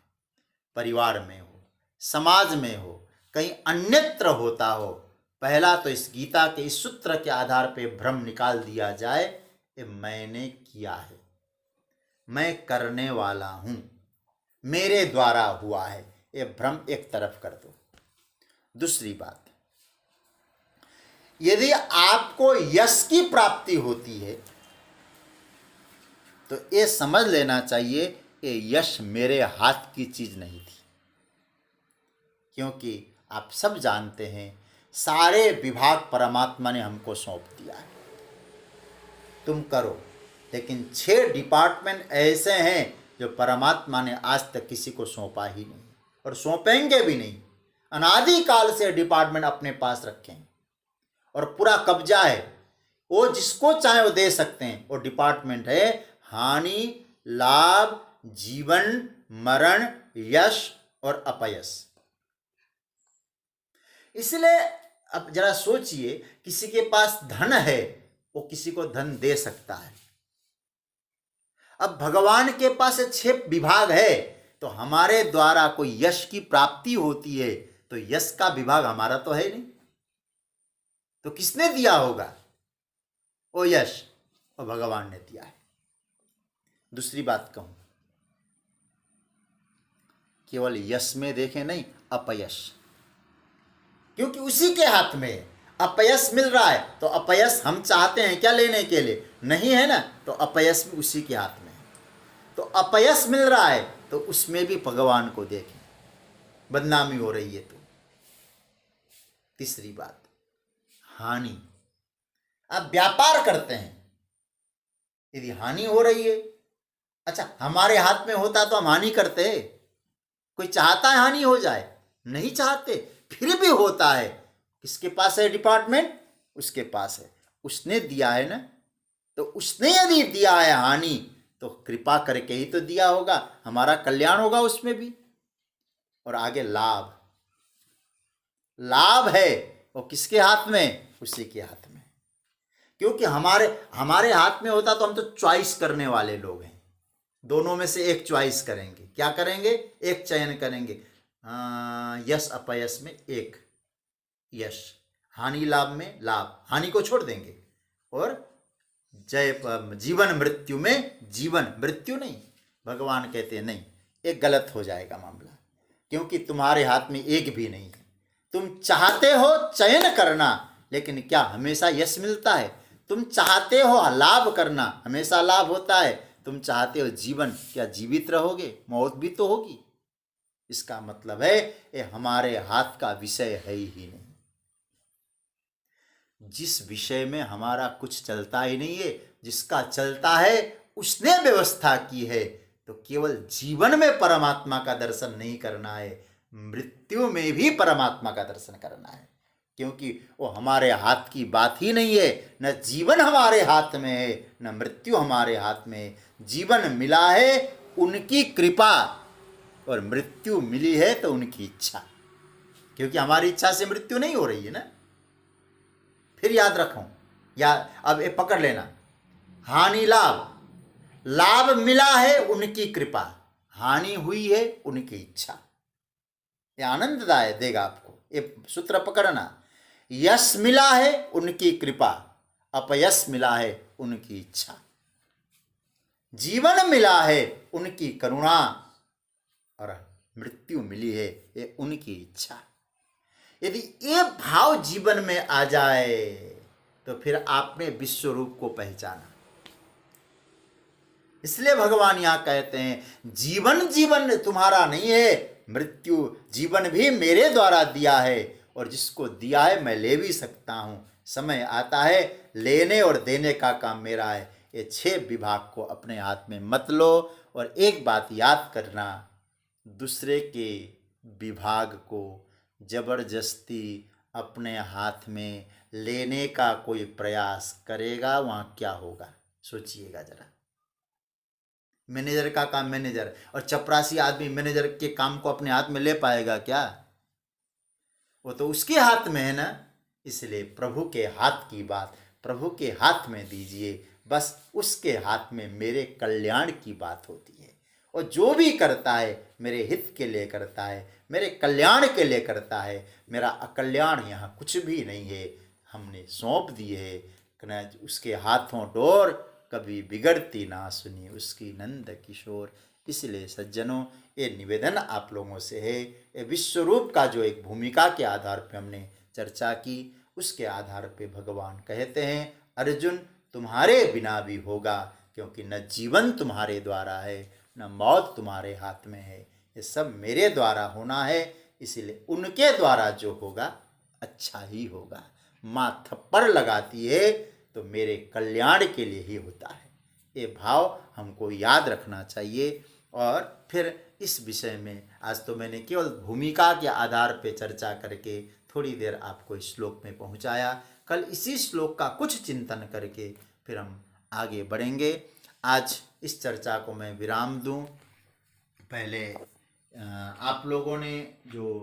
परिवार में हो, समाज में हो, कहीं अन्यत्र होता हो, पहला तो इस गीता के इस सूत्र के आधार पे भ्रम निकाल दिया जाए, ये मैंने किया है, मैं करने वाला हूं, मेरे द्वारा हुआ है, ये भ्रम एक तरफ कर दो। दूसरी बात, यदि आपको यश की प्राप्ति होती है तो ये समझ लेना चाहिए ये यश मेरे हाथ की चीज नहीं थी, क्योंकि आप सब जानते हैं सारे विभाग परमात्मा ने हमको सौंप दिया है, तुम करो। लेकिन 6 डिपार्टमेंट ऐसे हैं जो परमात्मा ने आज तक किसी को सौंपा ही नहीं और सौंपेंगे भी नहीं। अनादिकाल से डिपार्टमेंट अपने पास रखें और पूरा कब्जा है, वो जिसको चाहे वो दे सकते हैं। वो डिपार्टमेंट है हानि, लाभ, जीवन, मरण, यश और अपयश। इसलिए अब जरा सोचिए, किसी के पास धन है वो किसी को धन दे सकता है। अब भगवान के पास 6 विभाग है, तो हमारे द्वारा कोई यश की प्राप्ति होती है तो यश का विभाग हमारा तो है नहीं, तो किसने दिया होगा वो यश? वो भगवान ने दिया है। दूसरी बात कहूं, केवल यश में देखें नहीं, अपयश, क्योंकि उसी के हाथ में है। अपयश मिल रहा है तो अपयश हम चाहते हैं क्या लेने के लिए? नहीं है ना, तो अपयश भी उसी के हाथ में है। तो अपयश मिल रहा है तो उसमें भी भगवान को देखें, बदनामी हो रही है तो। तीसरी बात, हानि। आप व्यापार करते हैं, यदि हानि हो रही है, अच्छा हमारे हाथ में होता तो हम हानि करते? कोई चाहता है हानि हो जाए? नहीं चाहते, फिर भी होता है। किसके पास है डिपार्टमेंट? उसके पास है, उसने दिया है ना। तो उसने यदि दिया है हानि तो कृपा करके ही तो दिया होगा, हमारा कल्याण होगा उसमें भी। और आगे लाभ, लाभ है वो किसके हाथ में? उसी के हाथ में। क्योंकि हमारे हाथ में होता तो हम तो चॉइस करने वाले लोग हैं, दोनों में से एक चॉइस करेंगे। क्या करेंगे? एक चयन करेंगे। यश अपयश में एक यश, हानि लाभ में लाभ, हानि को छोड़ देंगे। और जीवन मृत्यु में जीवन, मृत्यु नहीं। भगवान कहते हैं नहीं, एक गलत हो जाएगा मामला, क्योंकि तुम्हारे हाथ में एक भी नहीं है। तुम चाहते हो चयन करना, लेकिन क्या हमेशा यश मिलता है? तुम चाहते हो लाभ करना, हमेशा लाभ होता है? तुम चाहते हो जीवन, क्या जीवित रहोगे? मौत भी तो होगी। इसका मतलब है ये हमारे हाथ का विषय है ही नहीं। जिस विषय में हमारा कुछ चलता ही नहीं है, जिसका चलता है उसने व्यवस्था की है, तो केवल जीवन में परमात्मा का दर्शन नहीं करना है, मृत्यु में भी परमात्मा का दर्शन करना है। क्योंकि वो हमारे हाथ की बात ही नहीं है, न जीवन हमारे हाथ में है, न मृत्यु हमारे हाथ में है। जीवन मिला है उनकी कृपा, और मृत्यु मिली है तो उनकी इच्छा, क्योंकि हमारी इच्छा से मृत्यु नहीं हो रही है ना। फिर याद रखो, या अब ये पकड़ लेना, हानि लाभ, लाभ मिला है उनकी कृपा, हानि हुई है उनकी इच्छा। ये आनंददायक देगा आपको, ये सूत्र पकड़ना। यश मिला है उनकी कृपा, अपयश मिला है उनकी इच्छा। जीवन मिला है उनकी करुणा, और मृत्यु मिली है ये उनकी इच्छा। यदि ये भाव जीवन में आ जाए तो फिर आपने विश्व रूप को पहचाना। इसलिए भगवान यहां कहते हैं जीवन जीवन तुम्हारा नहीं है, मृत्यु जीवन भी मेरे द्वारा दिया है, और जिसको दिया है मैं ले भी सकता हूं। समय आता है लेने और देने का काम मेरा है। ये 6 विभाग को अपने हाथ में मत लो। और एक बात याद करना, दूसरे के विभाग को, जबरदस्ती अपने हाथ में लेने का कोई प्रयास करेगा, वहाँ क्या होगा सोचिएगा जरा। मैनेजर का काम मैनेजर, और चपरासी आदमी मैनेजर के काम को अपने हाथ में ले पाएगा क्या? वो तो उसके हाथ में है ना। इसलिए प्रभु के हाथ की बात प्रभु के हाथ में दीजिए, बस उसके हाथ में मेरे कल्याण की बात होती है। और जो भी करता है मेरे हित के लिए करता है, मेरे कल्याण के लिए करता है। मेरा अकल्याण यहाँ कुछ भी नहीं है, हमने सौंप दिए है न उसके हाथों डोर, कभी बिगड़ती ना सुनी उसकी नंद किशोर। इसलिए सज्जनों, ये निवेदन आप लोगों से है। ये विश्वरूप का जो एक भूमिका के आधार पे हमने चर्चा की, उसके आधार पे भगवान कहते हैं, अर्जुन तुम्हारे बिना भी होगा, क्योंकि न जीवन तुम्हारे द्वारा है न मौत तुम्हारे हाथ में है, ये सब मेरे द्वारा होना है। इसलिए उनके द्वारा जो होगा अच्छा ही होगा। माँ थप्पड़ लगाती है तो मेरे कल्याण के लिए ही होता है। ये भाव हमको याद रखना चाहिए। और फिर इस विषय में आज तो मैंने केवल भूमिका के आधार पर चर्चा करके थोड़ी देर आपको इस श्लोक में पहुंचाया। कल इसी श्लोक का कुछ चिंतन करके फिर हम आगे बढ़ेंगे। आज इस चर्चा को मैं विराम दूं। पहले आप लोगों ने जो